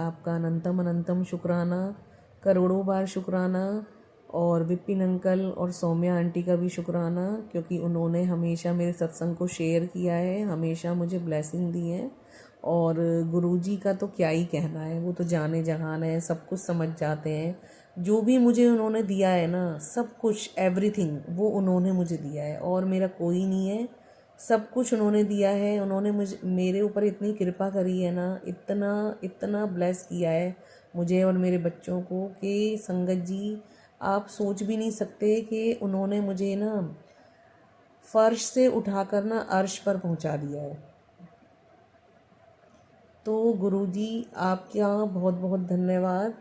आपका अनंतम अनंतम शुक्राना, करोड़ों बार शुक्राना। और विपिन अंकल और सौम्या आंटी का भी शुक्राना, क्योंकि उन्होंने हमेशा मेरे सत्संग को शेयर किया है, हमेशा मुझे ब्लेसिंग दी है। और गुरुजी का तो क्या ही कहना है, वो तो जाने जहान है, सब कुछ समझ जाते हैं। जो भी मुझे उन्होंने दिया है ना, सब कुछ एवरीथिंग वो उन्होंने मुझे दिया है, और मेरा कोई नहीं है, सब कुछ उन्होंने दिया है। उन्होंने मुझे मेरे ऊपर इतनी कृपा करी है ना, इतना इतना ब्लेस किया है मुझे और मेरे बच्चों को कि संगत जी आप सोच भी नहीं सकते कि उन्होंने मुझे ना फर्श से उठाकर ना अर्श पर पहुंचा दिया है। तो गुरुजी आपका बहुत बहुत धन्यवाद।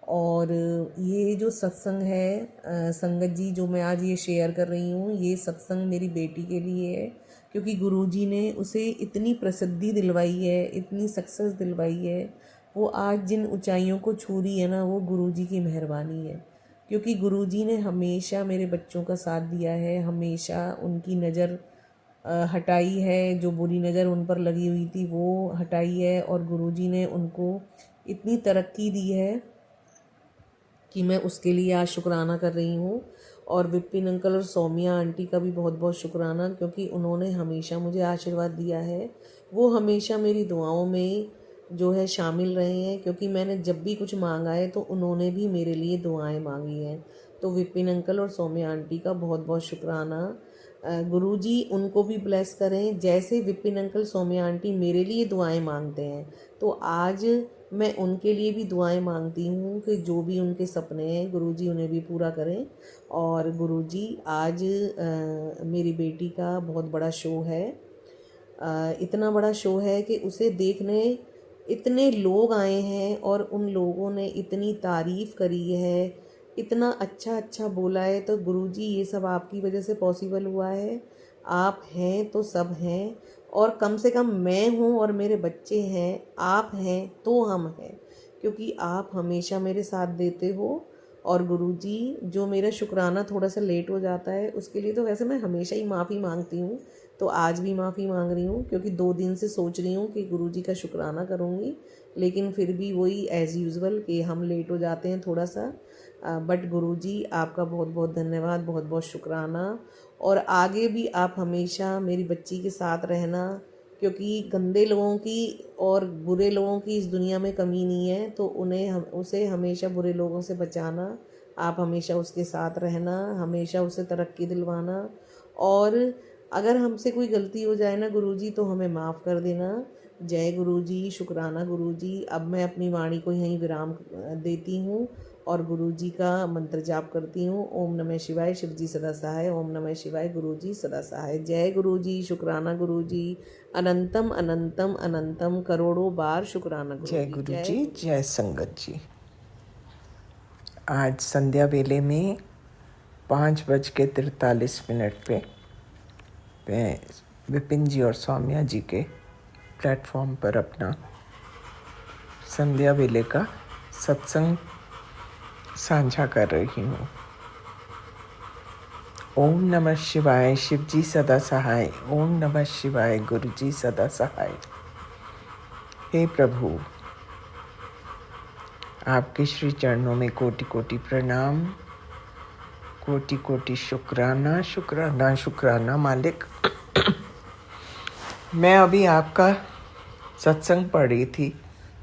और ये जो सत्संग है संगत जी, जो मैं आज ये शेयर कर रही हूँ, ये सत्संग मेरी बेटी के लिए है, क्योंकि गुरुजी ने उसे इतनी प्रसिद्धि दिलवाई है, इतनी सक्सेस दिलवाई है। वो आज जिन ऊंचाइयों को छू रही है ना, वो गुरुजी की मेहरबानी है। क्योंकि गुरुजी ने हमेशा मेरे बच्चों का साथ दिया है, हमेशा उनकी नज़र हटाई है, जो बुरी नज़र उन पर लगी हुई थी वो हटाई है। और गुरुजी ने उनको इतनी तरक्की दी है कि मैं उसके लिए आज शुक्राना कर रही हूँ। और विपिन अंकल और सौम्या आंटी का भी बहुत बहुत शुक्राना, क्योंकि उन्होंने हमेशा मुझे आशीर्वाद दिया है। वो हमेशा मेरी दुआओं में जो है शामिल रहे हैं, क्योंकि मैंने जब भी कुछ मांगा है तो उन्होंने भी मेरे लिए दुआएं मांगी हैं। तो विपिन अंकल और सौम्या आंटी का बहुत बहुत शुक्राना। गुरुजी उनको भी ब्लेस करें, जैसे विपिन अंकल सौम्या आंटी मेरे लिए दुआएं मांगते हैं, तो आज मैं उनके लिए भी दुआएं मांगती हूँ कि जो भी उनके सपने हैं गुरुजी उन्हें भी पूरा करें। और गुरुजी आज मेरी बेटी का बहुत बड़ा शो है, इतना बड़ा शो है कि उसे देखने इतने लोग आए हैं, और उन लोगों ने इतनी तारीफ़ करी है, इतना अच्छा अच्छा बोला है। तो गुरुजी ये सब आपकी वजह से पॉसिबल हुआ है। आप हैं तो सब हैं, और कम से कम मैं हूँ और मेरे बच्चे हैं, आप हैं तो हम हैं, क्योंकि आप हमेशा मेरे साथ देते हो। और गुरुजी जो मेरा शुक्राना थोड़ा सा लेट हो जाता है, उसके लिए तो वैसे मैं हमेशा ही माफ़ी मांगती हूँ, तो आज भी माफ़ी मांग रही हूँ, क्योंकि 2 दिन से सोच रही हूँ कि गुरुजी का शुक्राना करूँगी, लेकिन फिर भी वही एज़ यूज़ुअल कि हम लेट हो जाते हैं थोड़ा सा। बट गुरुजी आपका बहुत बहुत धन्यवाद, बहुत बहुत शुक्राना। और आगे भी आप हमेशा मेरी बच्ची के साथ रहना, क्योंकि गंदे लोगों की और बुरे लोगों की इस दुनिया में कमी नहीं है, तो उसे हमेशा बुरे लोगों से बचाना। आप हमेशा उसके साथ रहना, हमेशा उसे तरक्की दिलवाना। और अगर हमसे कोई गलती हो जाए ना गुरुजी, तो हमें माफ़ कर देना। जय गुरुजी, शुक्राना गुरुजी। अब मैं अपनी वाणी को यहीं विराम देती हूँ और गुरुजी का मंत्र जाप करती हूँ। ओम नमः शिवाय, शिवजी सदा सहाय। ओम नमः शिवाय, गुरुजी सदा सहाय। जय गुरुजी, शुक्राना गुरुजी, अनंतम अनंतम अनंतम करोड़ों बार शुक्राना जय गुरुजी। गुरु जी, जय संगत जी। आज संध्या वेले में 5:43 पे मैं विपिन जी और सौम्या जी के प्लेटफॉर्म पर अपना संध्या वेले का सत्संग साझा कर रही हूँ। ओम नमः शिवाय, शिवजी सदा सहाय। ओम नमः शिवाय, गुरुजी सदा सहाय। हे प्रभु, आपके श्री चरणों में कोटि कोटि प्रणाम, कोटि कोटि शुक्राना शुक्राना शुक्राना मालिक। मैं अभी आपका सत्संग पढ़ रही थी,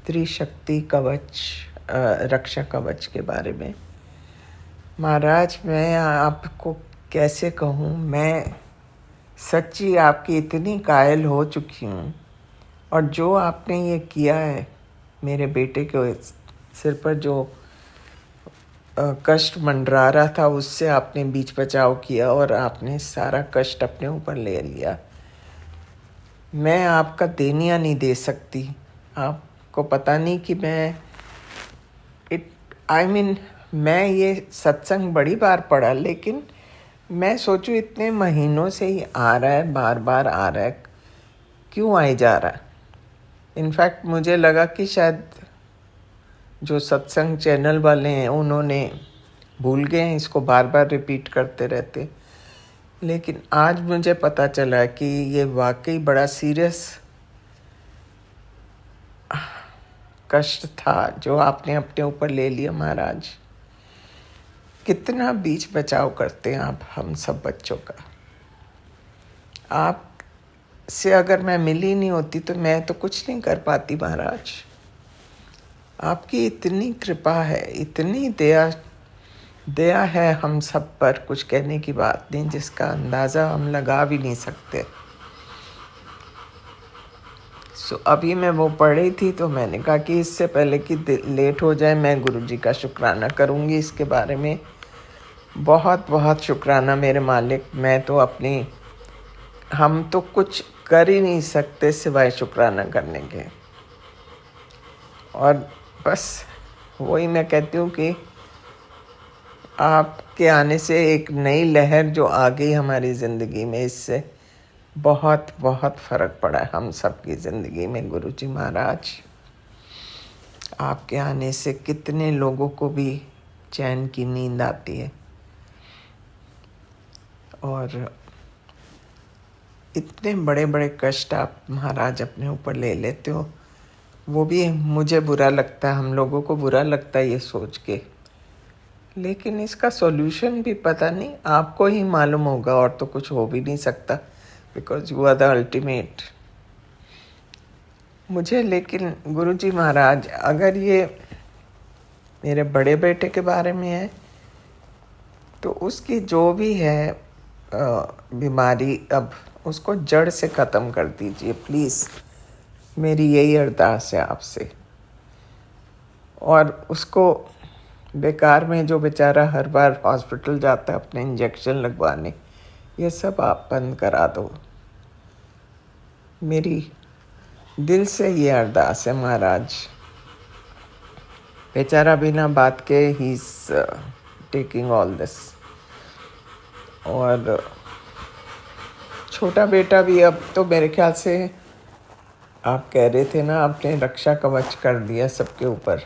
त्रिशक्ति कवच, रक्षा कवच के बारे में। महाराज, मैं आपको कैसे कहूँ, मैं सच्ची आपकी इतनी कायल हो चुकी हूँ। और जो आपने ये किया है मेरे बेटे के सिर पर, जो कष्ट मंडरा रहा था, उससे आपने बीच बचाव किया और आपने सारा कष्ट अपने ऊपर ले लिया। मैं आपका देनिया नहीं दे सकती। आपको पता नहीं कि मैं ये सत्संग बड़ी बार पढ़ा, लेकिन मैं सोचूं इतने महीनों से ही आ रहा है, बार बार आ रहा है, क्यों आए जा रहा है। इनफैक्ट मुझे लगा कि शायद जो सत्संग चैनल वाले हैं उन्होंने भूल गए हैं, इसको बार बार रिपीट करते रहते। लेकिन आज मुझे पता चला कि ये वाकई बड़ा सीरियस कष्ट था जो आपने अपने ऊपर ले लिया महाराज। कितना बीच बचाव करते हैं आप हम सब बच्चों का। आप से अगर मैं मिली नहीं होती तो मैं तो कुछ नहीं कर पाती महाराज। आपकी इतनी कृपा है, इतनी दया दया है हम सब पर, कुछ कहने की बात नहीं, जिसका अंदाज़ा हम लगा भी नहीं सकते। अभी मैं वो पढ़ रही थी तो मैंने कहा कि इससे पहले कि लेट हो जाए मैं गुरुजी का शुक्राना करूँगी इसके बारे में। बहुत बहुत शुक्राना मेरे मालिक। मैं तो हम तो कुछ कर ही नहीं सकते सिवाय शुक्राना करने के। और बस वही मैं कहती हूँ कि आपके आने से एक नई लहर जो आ गई हमारी ज़िंदगी में, इससे बहुत बहुत फ़र्क पड़ा है हम सब की ज़िंदगी में। गुरुजी महाराज आपके आने से कितने लोगों को भी चैन की नींद आती है, और इतने बड़े बड़े कष्ट आप महाराज अपने ऊपर ले लेते हो, वो भी मुझे बुरा लगता है, हम लोगों को बुरा लगता है ये सोच के। लेकिन इसका सॉल्यूशन भी पता नहीं आपको ही मालूम होगा, और तो कुछ हो भी नहीं सकता, because you are the ultimate. मुझे लेकिन गुरुजी महाराज, अगर ये मेरे बड़े बेटे के बारे में है तो उसकी जो भी है बीमारी, अब उसको जड़ से ख़त्म कर दीजिए प्लीज़। मेरी यही अरदास है आपसे। और उसको बेकार में जो बेचारा हर बार हॉस्पिटल जाता है अपने इंजेक्शन लगवाने, ये सब आप बंद करा दो। मेरी दिल से ये अरदास है महाराज। बेचारा बिना बात के he is taking all this. और छोटा बेटा भी अब तो मेरे ख्याल से, आप कह रहे थे ना आपने रक्षा कवच कर दिया सबके ऊपर,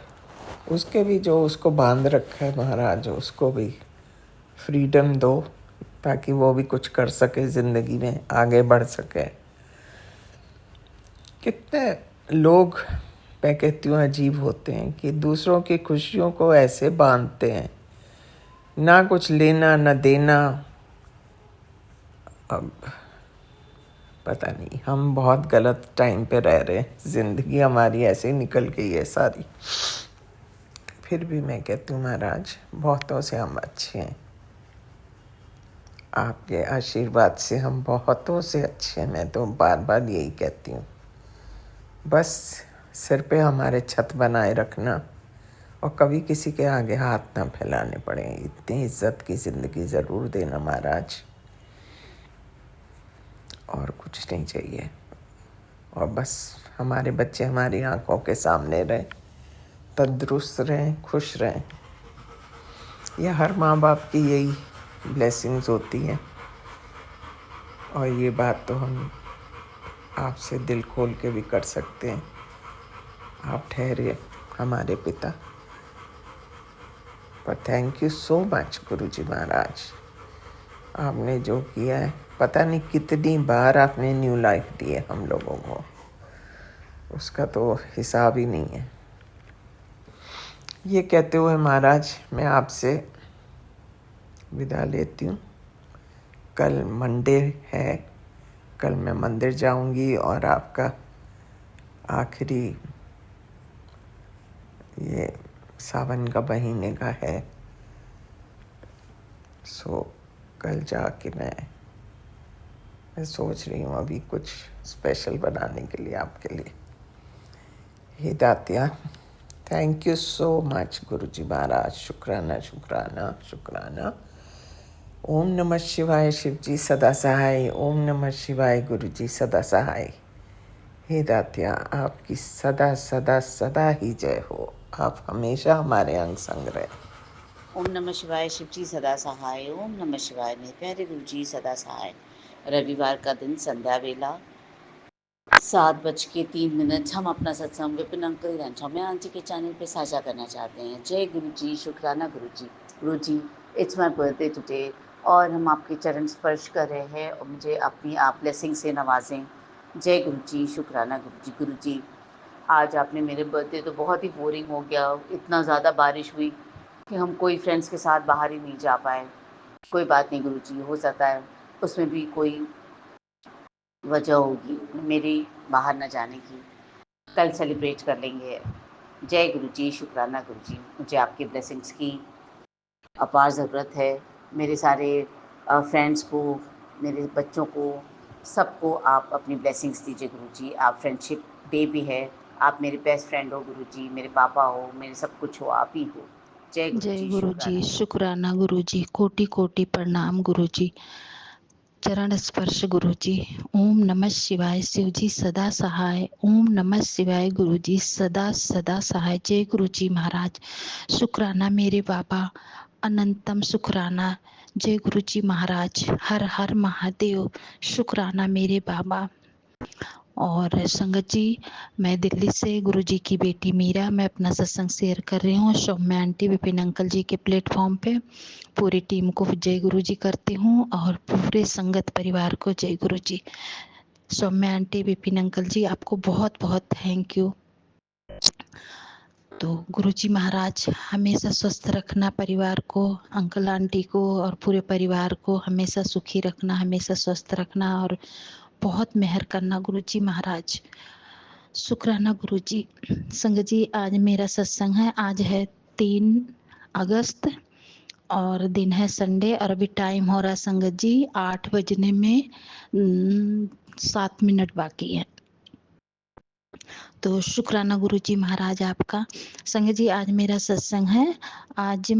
उसके भी जो उसको बांध रखा है महाराज, उसको भी फ्रीडम दो ताकि वो भी कुछ कर सके ज़िंदगी में, आगे बढ़ सके। कितने लोग मैं कहती हूँ अजीब होते हैं कि दूसरों की खुशियों को ऐसे बांधते हैं, ना कुछ लेना ना देना। अब पता नहीं, हम बहुत गलत टाइम पे रह रहे हैं, ज़िंदगी हमारी ऐसे ही निकल गई है सारी। फिर भी मैं कहती हूँ महाराज, बहुतों से हम अच्छे हैं, आपके आशीर्वाद से हम बहुतों से अच्छे हैं। मैं तो बार बार यही कहती हूँ, बस सिर पे हमारे छत बनाए रखना और कभी किसी के आगे हाथ ना फैलाने पड़े, इतनी इज्जत की ज़िंदगी ज़रूर देना महाराज। और कुछ नहीं चाहिए, और बस हमारे बच्चे हमारी आंखों के सामने रहें, तंदुरुस्त रहें, खुश रहें। यह हर माँ बाप की यही ब्लेसिंग्स होती हैं। और ये बात तो हम आपसे दिल खोल के भी कर सकते हैं। आप ठहरे हमारे पिता। पर थैंक यू सो मच गुरुजी महाराज, आपने जो किया है, पता नहीं कितनी बार आपने न्यू लाइफ दी है हम लोगों को, उसका तो हिसाब ही नहीं है। ये कहते हुए महाराज मैं आपसे विदा लेती हूँ। कल मंडे है, कल मैं मंदिर जाऊंगी और आपका आखिरी ये सावन का महीने का है, सो कल जाके मैं सोच रही हूँ अभी कुछ स्पेशल बनाने के लिए आपके लिए। हे दातिया, थैंक यू सो मच गुरुजी महाराज, शुक्राना शुक्राना शुक्राना। ओम नमः शिवाय, शिव जी सदा सहाय। ओम नमः शिवाय, गुरु जी सदा सहाय। हे दातिया, आपकी सदा सदा सदा ही जय हो। आप हमेशा हमारे अंग संग रहे। ओम नमः शिवाय, शिव जी सदा सहाय। ओम नमः शिवाय, मेरे प्यारे गुरु जी सदा सहाय। रविवार का दिन, संध्या वेला 7:03 हम अपना सत्संग विपिन अंकल रण सौम्या आंटी के चैनल पे साझा करना चाहते हैं। जय गुरु जी, शुक्राना गुरु जी। गुरु जी, इट्स माय बर्थडे टुडे, और हम आपके चरण स्पर्श कर रहे हैं और मुझे अपनी आप ब्लेसिंग से नवाजें। जय गुरु जी, शुक्राना गुरु जी। गुरु जी, आज आपने मेरे बर्थडे तो बहुत ही बोरिंग हो गया, इतना ज़्यादा बारिश हुई कि हम कोई फ्रेंड्स के साथ बाहर ही नहीं जा पाए। कोई बात नहीं गुरुजी, हो सकता है उसमें भी कोई वजह होगी मेरी बाहर न जाने की। कल सेलिब्रेट कर लेंगे। जय गुरुजी, शुक्राना गुरुजी, मुझे आपकी ब्लेसिंग्स की अपार ज़रूरत है। मेरे सारे फ्रेंड्स को, मेरे बच्चों को, सबको आप अपनी ब्लेसिंग्स दीजिए गुरुजी। आप फ्रेंडशिप डे भी है, आप मेरे बेस्ट फ्रेंड हो गुरुजी, मेरे पापा हो, मेरे सब कुछ हो, आप ही हो। जय जय गुरुजी, गुरुजी, शुक्राना। शुक्राना गुरुजी, कोटि कोटि प्रणाम गुरुजी, चरण स्पर्श गुरुजी। ओम नमः शिवाय, शिवजी सदा सहाय। ओम नमः शिवाय गुरुजी, सदा सदा सहाय। जय गुरुजी महाराज, शुक्राना मेरे बाबा, अनंतम शुक्राना। जय गुरुजी महाराज, हर हर महादेव, शुक्राना मेरे बाबा। और संगत जी, मैं दिल्ली से गुरुजी की बेटी मीरा, मैं अपना सत्संग शेयर कर रही हूँ सौम्या आंटी, विपिन अंकल जी के प्लेटफॉर्म पे। पूरी टीम को जय गुरुजी करती हूँ और पूरे संगत परिवार को जय गुरुजी। सौम्या आंटी, विपिन अंकल जी, आपको बहुत बहुत थैंक यू। तो गुरुजी महाराज हमेशा स्वस्थ रखना परिवार को, अंकल आंटी को और पूरे परिवार को हमेशा सुखी रखना, हमेशा स्वस्थ रखना और बहुत मेहर करना गुरुजी महाराज। शुक्राना गुरुजी। संगत जी, आज मेरा सत्संग है, आज है 3 अगस्त और दिन है संडे और अभी टाइम हो रहा है संगत जी 8 बजने में 7 मिनट बाकी है। तो शुक्राना गुरुजी महाराज आपका। संगत जी, आज मेरा सत्संग है। आज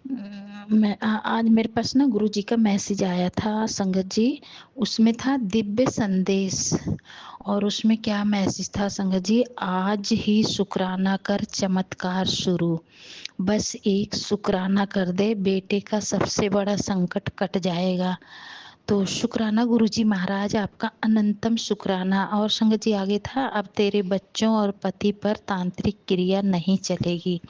आज मेरे पास ना गुरुजी का मैसेज आया था संगत जी, उसमें था दिव्य संदेश और उसमें क्या मैसेज था संगत जी, आज ही शुक्राना कर चमत्कार शुरू। बस एक शुक्राना कर दे, बेटे का सबसे बड़ा संकट कट जाएगा। तो शुक्राना गुरुजी महाराज आपका, अनंतम शुक्राना। और संगत जी आगे था, अब तेरे बच्चों और पति पर तांत्रिक क्रिया नहीं चलेगी,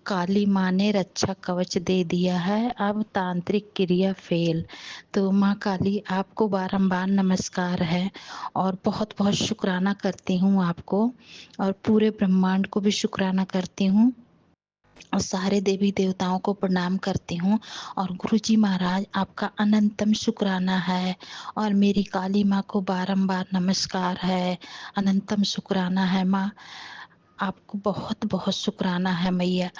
काली माँ ने रक्षा कवच दे दिया है, अब तांत्रिक क्रिया फेल। तो माँ काली आपको बारंबार नमस्कार है और बहुत बहुत शुक्राना करती हूँ आपको और पूरे ब्रह्मांड को भी शुक्राना करती हूँ और सारे देवी देवताओं को प्रणाम करती हूँ। और गुरुजी महाराज आपका अनंतम शुक्राना है और मेरी काली माँ को बारंबार नमस्कार है, अनंतम शुक्राना है माँ, आपको बहुत बहुत शुक्राना है मैया।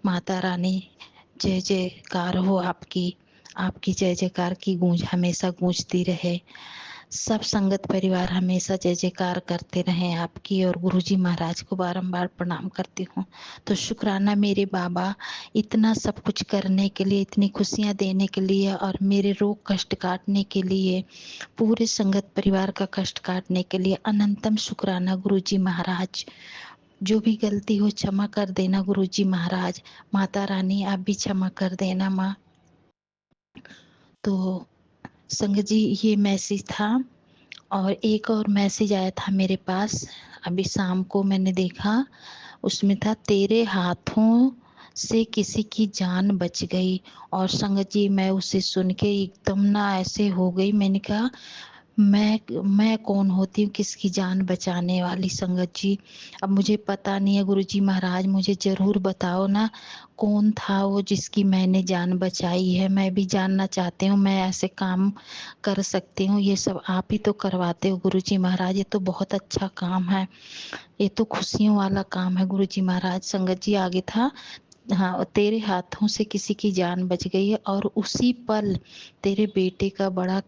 माता रानी जय जयकार हो आपकी, आपकी जय जयकार की गूंज हमेशा गूंजती रहे। सब संगत परिवार हमेशा जय जयकार करते रहें आपकी और गुरुजी महाराज को बारंबार प्रणाम करती हूँ। तो शुक्राना मेरे बाबा, इतना सब कुछ करने के लिए, इतनी खुशियाँ देने के लिए और मेरे रोग कष्ट काटने के लिए, पूरे संगत परिवार का कष्ट काटने के लिए अनंतम शुक्राना गुरुजी महाराज। जो भी गलती हो क्षमा कर देना गुरुजी महाराज। माता रानी आप भी क्षमा कर देना माँ। तो संगत जी ये मैसेज था और एक और मैसेज आया था मेरे पास, अभी शाम को मैंने देखा, उसमें था तेरे हाथों से किसी की जान बच गई। और संगत जी मैं उसे सुन के एकदम ना ऐसे हो गई, मैंने कहा मैं कौन होती हूँ किसकी जान बचाने वाली संगत जी। अब मुझे पता नहीं है गुरुजी महाराज, मुझे ज़रूर बताओ ना कौन था वो जिसकी मैंने जान बचाई है, मैं भी जानना चाहती हूँ, मैं ऐसे काम कर सकती हूँ, ये सब आप ही तो करवाते हो गुरुजी महाराज, ये तो बहुत अच्छा काम है, ये तो खुशियों वाला काम है गुरुजी महाराज। संगत जी आगे था, हाँ तेरे हाथों से किसी की जान बच गई है और उसी पल तेरे बेटे का बड़ा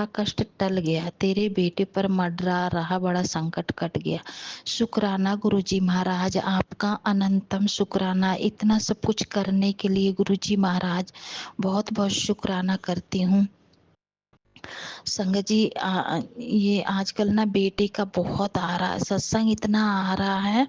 कष्ट टल गया, तेरे बेटे पर मंडरा रहा बड़ा संकट कट गया। शुक्राना गुरुजी महाराज आपका, अनंतम शुक्राना, इतना सब कुछ करने के लिए गुरुजी महाराज बहुत बहुत शुक्राना करती हूँ। संगत जी ये आजकल ना बेटे का बहुत आ रहा है सत्संग, इतना आ रहा है,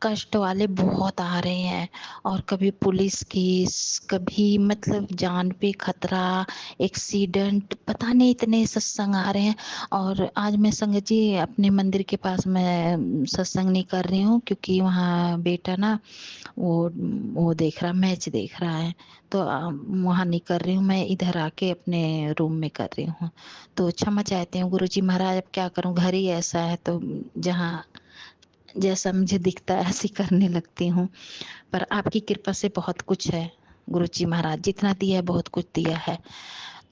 कष्ट वाले बहुत आ रहे हैं और कभी पुलिस केस, कभी मतलब जान पे खतरा, एक्सीडेंट, पता नहीं इतने सत्संग आ रहे हैं। और आज मैं संगत जी अपने मंदिर के पास मैं सत्संग नहीं कर रही हूँ क्योंकि वहाँ बेटा ना वो देख रहा, मैच देख रहा है, तो वहाँ नहीं कर रही हूँ, मैं इधर आके अपने रूम में कर रही हूँ। तो क्षमा चाहती हूँ गुरुजी महाराज, अब क्या करूँ, घर ही ऐसा है तो जहाँ जैसा मुझे दिखता है ऐसे करने लगती हूँ। पर आपकी कृपा से बहुत कुछ है गुरुजी महाराज, जितना दिया है बहुत कुछ दिया है।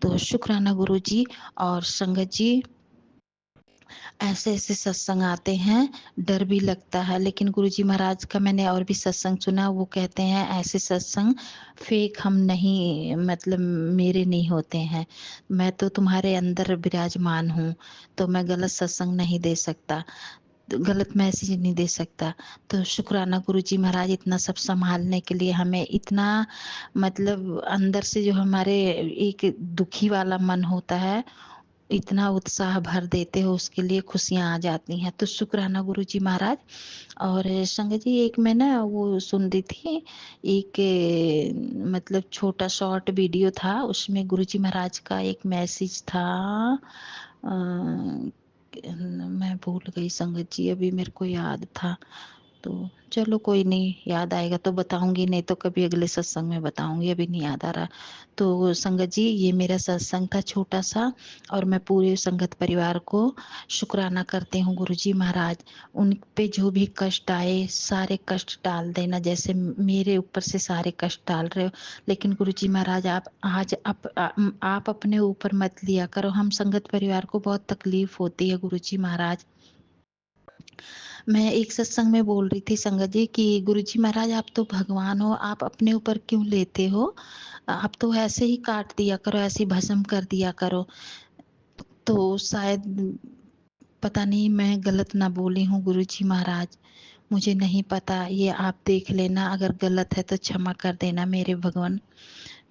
तो शुक्राना गुरुजी। और संगत जी, ऐसे-ऐसे सत्संग आते हैं, डर भी लगता है, लेकिन गुरुजी महाराज का मैंने और भी सत्संग सुना, वो कहते हैं ऐसे सत्संग फेक हम नहीं, मतलब मेरे नहीं होते हैं। मैं तो तुम्हारे अंदर विराजमान हूँ, तो मैं गलत सत्संग नहीं दे सकता, गलत मैसेज नहीं दे सकता। तो शुक्राना गुरुजी महाराज, इतना सब सँभालने के लिए हमें इतना, मतलब अंदर से जो हमारे एक दुखी वाला मन होता है, इतना उत्साह भर देते हो, उसके लिए खुशियाँ आ जाती हैं। तो शुक्राना गुरुजी महाराज। और संगत जी, एक मैं ना वो सुन रही थी, एक मतलब छोटा शॉर्ट वीडियो था, उसमें गुरुजी महाराज का एक मैसेज था। मैं भूल गई संगत जी, अभी मेरे को याद था, तो चलो कोई नहीं, याद आएगा तो बताऊंगी, नहीं तो कभी अगले सत्संग में बताऊंगी, अभी नहीं याद आ रहा। तो संगत जी, ये मेरा सत्संग था छोटा सा, और मैं पूरे संगत परिवार को शुक्राना करती हूँ गुरुजी महाराज। उन पे जो भी कष्ट आए, सारे कष्ट डाल देना, जैसे मेरे ऊपर से सारे कष्ट डाल रहे हो, लेकिन गुरुजी महाराज आप आज आप अपने ऊपर मत लिया करो, हम संगत परिवार को बहुत तकलीफ होती है गुरुजी महाराज। मैं एक सत्संग में बोल रही थी संगत जी कि गुरुजी महाराज, आप तो भगवान हो, आप अपने ऊपर क्यों लेते हो, आप तो ऐसे ही काट दिया करो, ऐसे ही भस्म कर दिया करो। तो शायद पता नहीं मैं गलत ना बोली हूँ गुरुजी महाराज, मुझे नहीं पता, ये आप देख लेना, अगर गलत है तो क्षमा कर देना मेरे भगवान,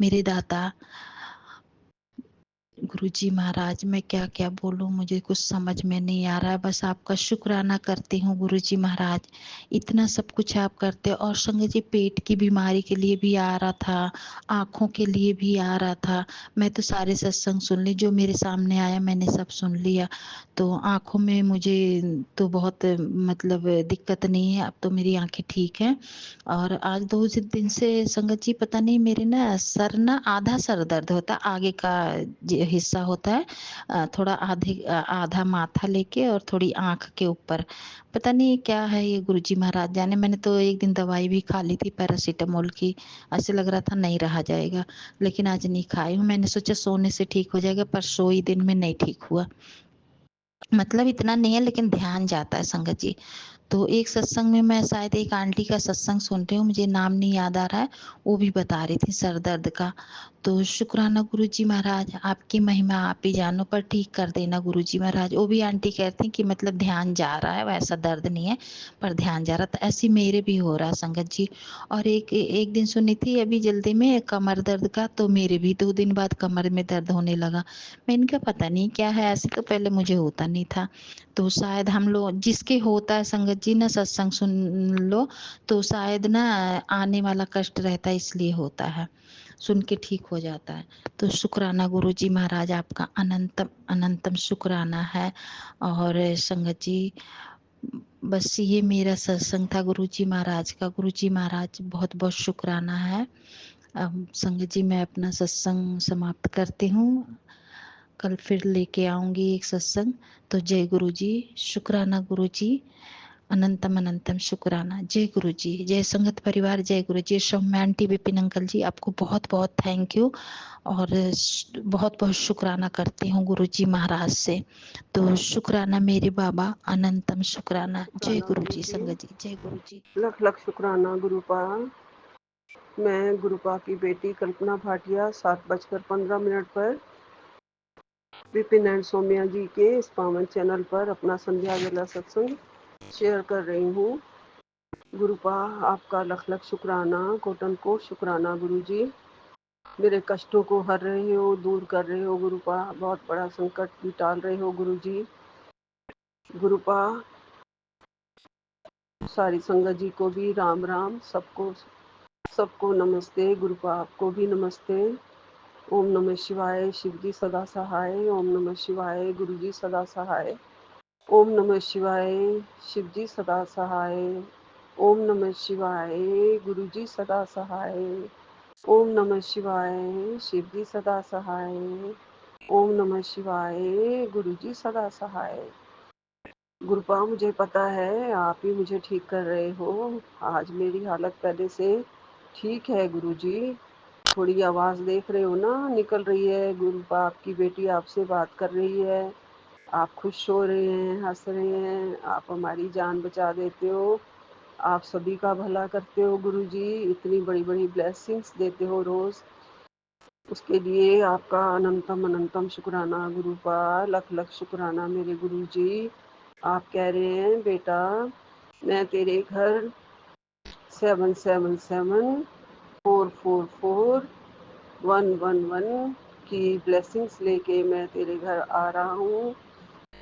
मेरे दाता। गुरुजी महाराज, मैं क्या-क्या बोलूँ, मुझे कुछ समझ में नहीं आ रहा है, बस आपका शुक्राना करती हूँ गुरुजी महाराज, इतना सब कुछ आप करते हो। और संगत जी, पेट की बीमारी के लिए भी आ रहा था, आँखों के लिए भी आ रहा था, मैं तो सारे सत्संग सुन ली, जो मेरे सामने आया मैंने सब सुन लिया। तो आँखों में मुझे तो बहुत मतलब दिक्कत नहीं है, अब तो मेरी आँखें ठीक हैं। और आज 2 दिन से संगत जी, पता नहीं मेरे ना सर ना, आधा सर दर्द होता है, आगे का हिस्सा होता है, थोड़ा आधा माथा लेके और थोड़ी आँख के ऊपर, पता नहीं क्या है ये, गुरुजी महाराज जाने। मैंने तो एक दिन दवाई भी खा ली थी पैरासिटामोल की, ऐसे लग रहा था नहीं रहा जाएगा, लेकिन आज नहीं खाई हूँ, मैंने सोचा सोने से ठीक हो जाएगा, पर सोई दिन में नहीं ठीक हुआ। मतलब इतना नहीं है, लेकिन ध्यान जाता है संगत जी। तो एक सत्संग में मैं शायद एक आंटी का सत्संग सुन रही हूँ, मुझे नाम नहीं याद आ रहा है, वो भी बता रही थी सर दर्द का। तो शुक्राना गुरुजी महाराज, आपकी महिमा आप ही जानो, पर ठीक कर देना गुरुजी महाराज। वो भी आंटी कहती कि मतलब ध्यान जा रहा है, वैसा दर्द नहीं है, पर ध्यान जा रहा था, ऐसे मेरे भी हो रहा है संगत जी। और एक एक दिन सुनी थी अभी जल्दी में कमर दर्द का, तो मेरे भी 2 दिन बाद कमर में दर्द होने लगा। मैं इनका पता नहीं क्या है, ऐसे तो पहले मुझे होता नहीं था। तो शायद हम लोग जिसके होता है संगत जी ना, सत्संग सुन लो, तो शायद ना आने वाला कष्ट रहता है, इसलिए होता है, सुन के ठीक हो जाता है। तो शुक्राना गुरुजी महाराज, आपका अनंतम अनंतम शुक्राना है। और संगत जी, बस ये मेरा सत्संग था गुरुजी महाराज का। गुरुजी महाराज, बहुत बहुत शुक्राना है। अब संगत जी, मैं अपना सत्संग समाप्त करती हूँ, कल फिर लेके आऊंगी एक सत्संग। तो जय गुरु जी, शुक्राना गुरु जी, अनंतम अनंतम शुक्राना। जय गुरु जी, जय संगत परिवार, जय गुरु जी। सौम्या आंटी, विपिन अंकल जी, आपको बहुत बहुत थैंक यू, और बहुत बहुत शुक्राना करती हूँ गुरु जी महाराज से। तो शुक्राना मेरे बाबा, अनंतम शुक्राना। जय शुक्राना गुरु गुरु जी जी, संगत जी, जय गुरु जी। लख लख शुक्राना गुरुपा। मैं गुरुपा की बेटी कल्पना भाटिया 7:15 पर विपिन एंड सोम्या जी के इस पावन चैनल पर अपना संध्या वेला सत्संग शेयर कर रही हूँ। गुरुपा, आपका लख लख शुक्राना, कोटन को शुक्राना गुरु जी। मेरे कष्टों को हर रहे हो, दूर कर रहे हो गुरुपा, बहुत बड़ा संकट भी टाल रहे हो गुरु जी। गुरुपा, सारी संगत जी को भी राम राम, सबको नमस्ते। गुरुपा, आपको भी नमस्ते। ओम नमः शिवाय, शिव जी सदा सहाय। ओम नमः शिवाय, गुरु जी सदा सहाय। ओम नमः शिवाय, शिव जी सदा सहाय। ओम नमः शिवाय, गुरु जी सदा सहाय। ओम नमः शिवाय, शिव जी सदा सहाय। ओम नमः शिवाय। गुरुजी सदा सहाय। गुरुपा मुझे पता है आप ही मुझे ठीक कर रहे हो। आज मेरी हालत पहले से ठीक है गुरुजी। थोड़ी आवाज़ देख रहे हो ना निकल रही है। गुरुपा आपकी बेटी आपसे बात कर रही है। आप खुश हो रहे हैं, हंस रहे हैं, आप हमारी जान बचा देते हो। आप सभी का भला करते हो गुरुजी। इतनी बड़ी बड़ी ब्लेसिंग्स देते हो रोज़। उसके लिए आपका अनंतम अनंतम शुक्राना गुरुपा। लख लख शुक्राना मेरे गुरुजी। आप कह रहे हैं बेटा मैं तेरे घर 7774441111 की ब्लेसिंग्स लेके मैं तेरे घर आ रहा हूँ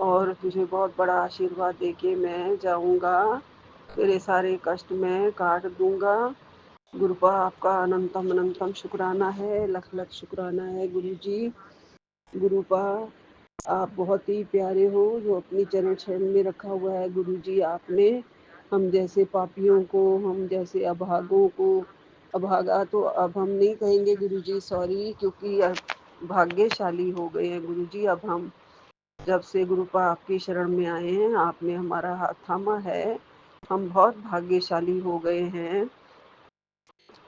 और तुझे बहुत बड़ा आशीर्वाद देके मैं जाऊँगा। तेरे सारे कष्ट मैं काट दूँगा। गुरुपा आपका अनंतम अनंतम शुक्राना है, लख लख शुक्राना है गुरुजी। गुरुपा आप बहुत ही प्यारे हो जो अपनी चरण शरण में रखा हुआ है गुरुजी आपने। हम जैसे पापियों को, हम जैसे अभागों को, अभागा तो अब हम नहीं कहेंगे गुरुजी सॉरी, क्योंकि अब भाग्यशाली हो गए हैं गुरुजी। अब हम जब से गुरुपा आपकी शरण में आए हैं, आपने हमारा हाथ थामा है, हम बहुत भाग्यशाली हो गए हैं।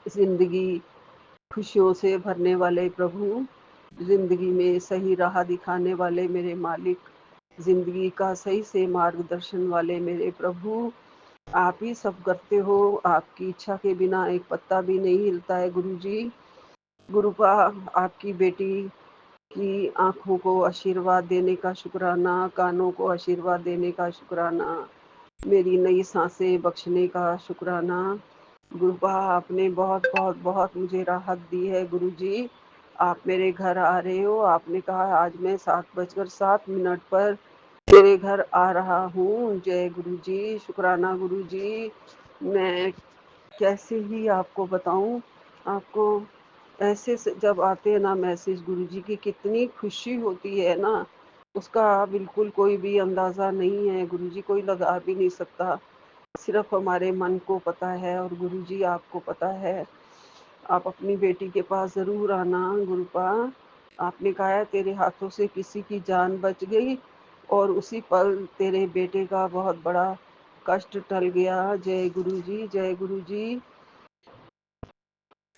जिंदगी खुशियों से भरने वाले प्रभु, जिंदगी में सही राह दिखाने वाले मेरे मालिक, जिंदगी का सही से मार्गदर्शन वाले मेरे प्रभु, आप ही सब करते हो। आपकी इच्छा के बिना एक पत्ता भी नहीं हिलता है गुरुजी। गुरुपा आपकी बेटी की आंखों को आशीर्वाद देने का शुक्राना, कानों को आशीर्वाद देने का शुक्राना, मेरी नई सांसें बख्शने का शुक्राना। गुरुपा आपने बहुत बहुत बहुत मुझे राहत दी है गुरुजी। आप मेरे घर आ रहे हो। आपने कहा आज मैं 7:07 पर तेरे घर आ रहा हूँ। जय गुरुजी, शुक्राना गुरुजी। मैं कैसे ही आपको बताऊँ, आपको ऐसे से जब आते हैं ना मैसेज गुरुजी की, कितनी खुशी होती है ना, उसका बिल्कुल कोई भी अंदाज़ा नहीं है गुरुजी, कोई लगा भी नहीं सकता। सिर्फ हमारे मन को पता है और गुरुजी आपको पता है। आप अपनी बेटी के पास ज़रूर आना गुरुपा। आपने कहा है तेरे हाथों से किसी की जान बच गई और उसी पल तेरे बेटे का बहुत बड़ा कष्ट टल गया। जय गुरुजी, जय गुरुजी।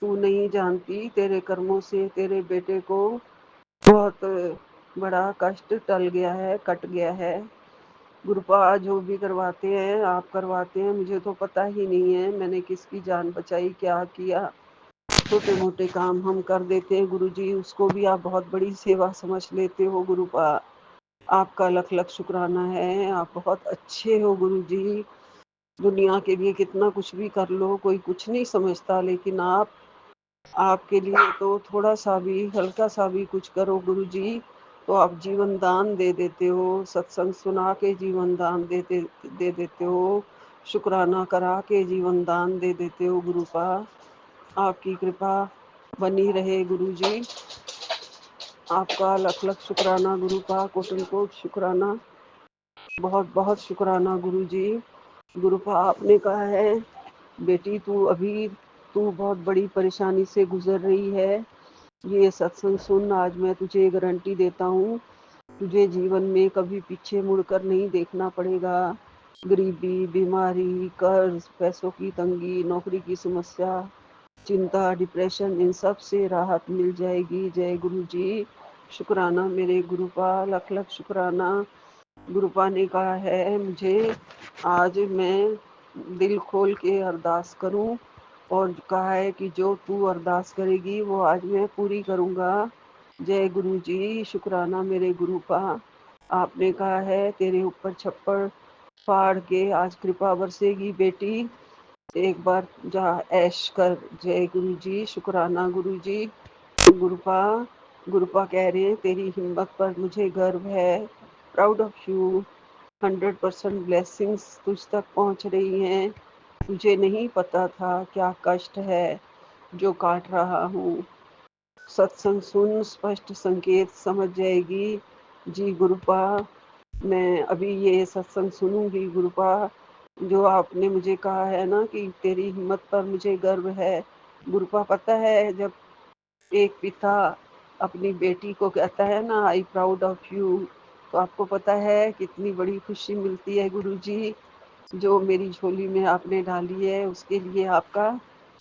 तू नहीं जानती तेरे कर्मों से तेरे बेटे को बहुत बड़ा कष्ट टल गया है, कट गया है। गुरुपा जो भी करवाते हैं आप करवाते हैं, मुझे तो पता ही नहीं है मैंने किसकी जान बचाई, क्या किया। छोटे मोटे काम हम कर देते हैं गुरुजी, उसको भी आप बहुत बड़ी सेवा समझ लेते हो गुरुपा। आपका लख लख शुक्राना है। आप बहुत अच्छे हो गुरुजी। दुनिया के लिए कितना कुछ भी कर लो, कोई कुछ नहीं समझता, लेकिन आपके लिए तो थोड़ा सा भी, हल्का सा भी कुछ करो गुरुजी तो आप जीवन दान दे देते हो। सत्संग सुना के जीवन दान दे देते हो। शुक्राना करा के जीवन दान दे देते हो गुरुपा। आपकी कृपा बनी रहे गुरुजी। आपका लख लख शुक्राना गुरुपा, कोटन कोट शुक्राना, बहुत बहुत शुक्राना गुरुजी। गुरुपा आपने कहा है बेटी तू बहुत बड़ी परेशानी से गुजर रही है। ये सत्संग सुन, आज मैं तुझे गारंटी देता हूँ तुझे जीवन में कभी पीछे मुड़कर नहीं देखना पड़ेगा। गरीबी, बीमारी, कर्ज, पैसों की तंगी, नौकरी की समस्या, चिंता, डिप्रेशन, इन सब से राहत मिल जाएगी। जय गुरु जी। शुक्राना मेरे गुरुपा, लख लख शुक्राना। गुरुपा ने कहा है मुझे आज मैं दिल खोल के अरदास करूं और कहा है कि जो तू अरदास करेगी वो आज मैं पूरी करूंगा। जय गुरु जी। शुक्राना मेरे गुरुपा। आपने कहा है तेरे ऊपर छप्पड़ फाड़ के आज कृपा बरसेगी बेटी, एक बार जा ऐश कर। जय गुरु जी। शुक्राना गुरु जी। गुरुपा गुरुपा कह रहे हैं तेरी हिम्मत पर मुझे गर्व है, प्राउड ऑफ यू। 100% ब्लेसिंग्स तुझ तक पहुंच रही हैं। तुझे नहीं पता था क्या कष्ट है जो काट रहा हूँ। सत्संग सुन, स्पष्ट संकेत समझ जाएगी। जी गुरुपा, मैं अभी ये सत्संग सुनूंगी गुरुपा। जो आपने मुझे कहा है ना कि तेरी हिम्मत पर मुझे गर्व है। गुरुपा पता है जब एक पिता अपनी बेटी को कहता है ना, आई प्राउड ऑफ यू। तो आपको पता है कितनी बड़ी खुशी मिलती है गुरुजी, जो मेरी झोली में आपने डाली है उसके लिए आपका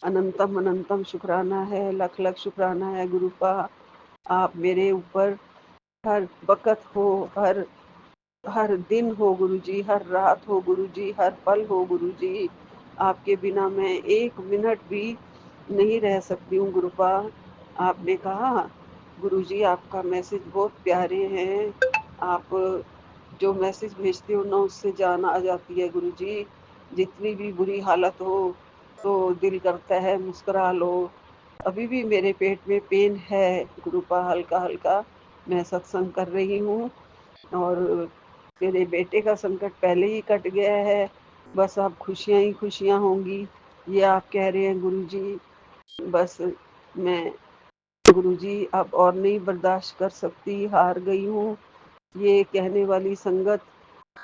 अनंतम अनंतम शुक्राना है, लख लख शुक्राना है गुरुपा। आप मेरे ऊपर हर वक़्त हो, हर हर दिन हो गुरुजी, हर रात हो गुरुजी, हर पल हो गुरुजी। आपके बिना मैं 1 मिनट भी नहीं रह सकती हूँ गुरुपा। आपने कहा गुरुजी आपका मैसेज बहुत प्यारे हैं, आप जो मैसेज भेजते हो ना उससे जान आ जाती है गुरुजी। जितनी भी बुरी हालत हो तो दिल करता है मुस्कुरा लो। अभी भी मेरे पेट में पेन है गुरुपा, हल्का-हल्का। मैं सत्संग कर रही हूँ और मेरे बेटे का संकट पहले ही कट गया है, बस अब खुशियाँ ही खुशियाँ होंगी, ये आप कह रहे हैं गुरुजी। बस मैं गुरुजी अब और नहीं बर्दाश्त कर सकती, हार गई हूँ। ये कहने वाली संगत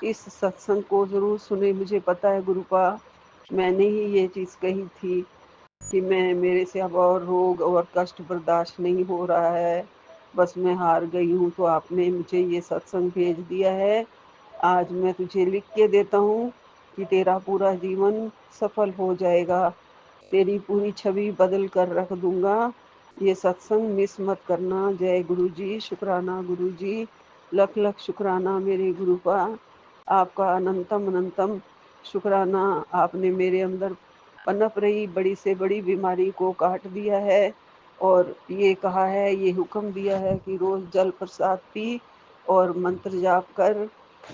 इस सत्संग को ज़रूर सुने, मुझे पता है गुरुपा। मैंने ही ये चीज़ कही थी कि मेरे से अब और रोग और कष्ट बर्दाश्त नहीं हो रहा है, बस मैं हार गई हूँ। तो आपने मुझे ये सत्संग भेज दिया है। आज मैं तुझे लिख के देता हूँ कि तेरा पूरा जीवन सफल हो जाएगा, तेरी पूरी छवि बदल कर रख दूंगा। ये सत्संग मिस मत करना। जय गुरु जी, शुक्राना गुरु जी, लख लख शुक्राना मेरे गुरुपा। आपका अनंतम अनंतम शुक्राना। आपने मेरे अंदर पनप रही बड़ी से बड़ी बीमारी को काट दिया है और ये कहा है, ये हुक्म दिया है कि रोज जल प्रसाद पी और मंत्र जाप कर।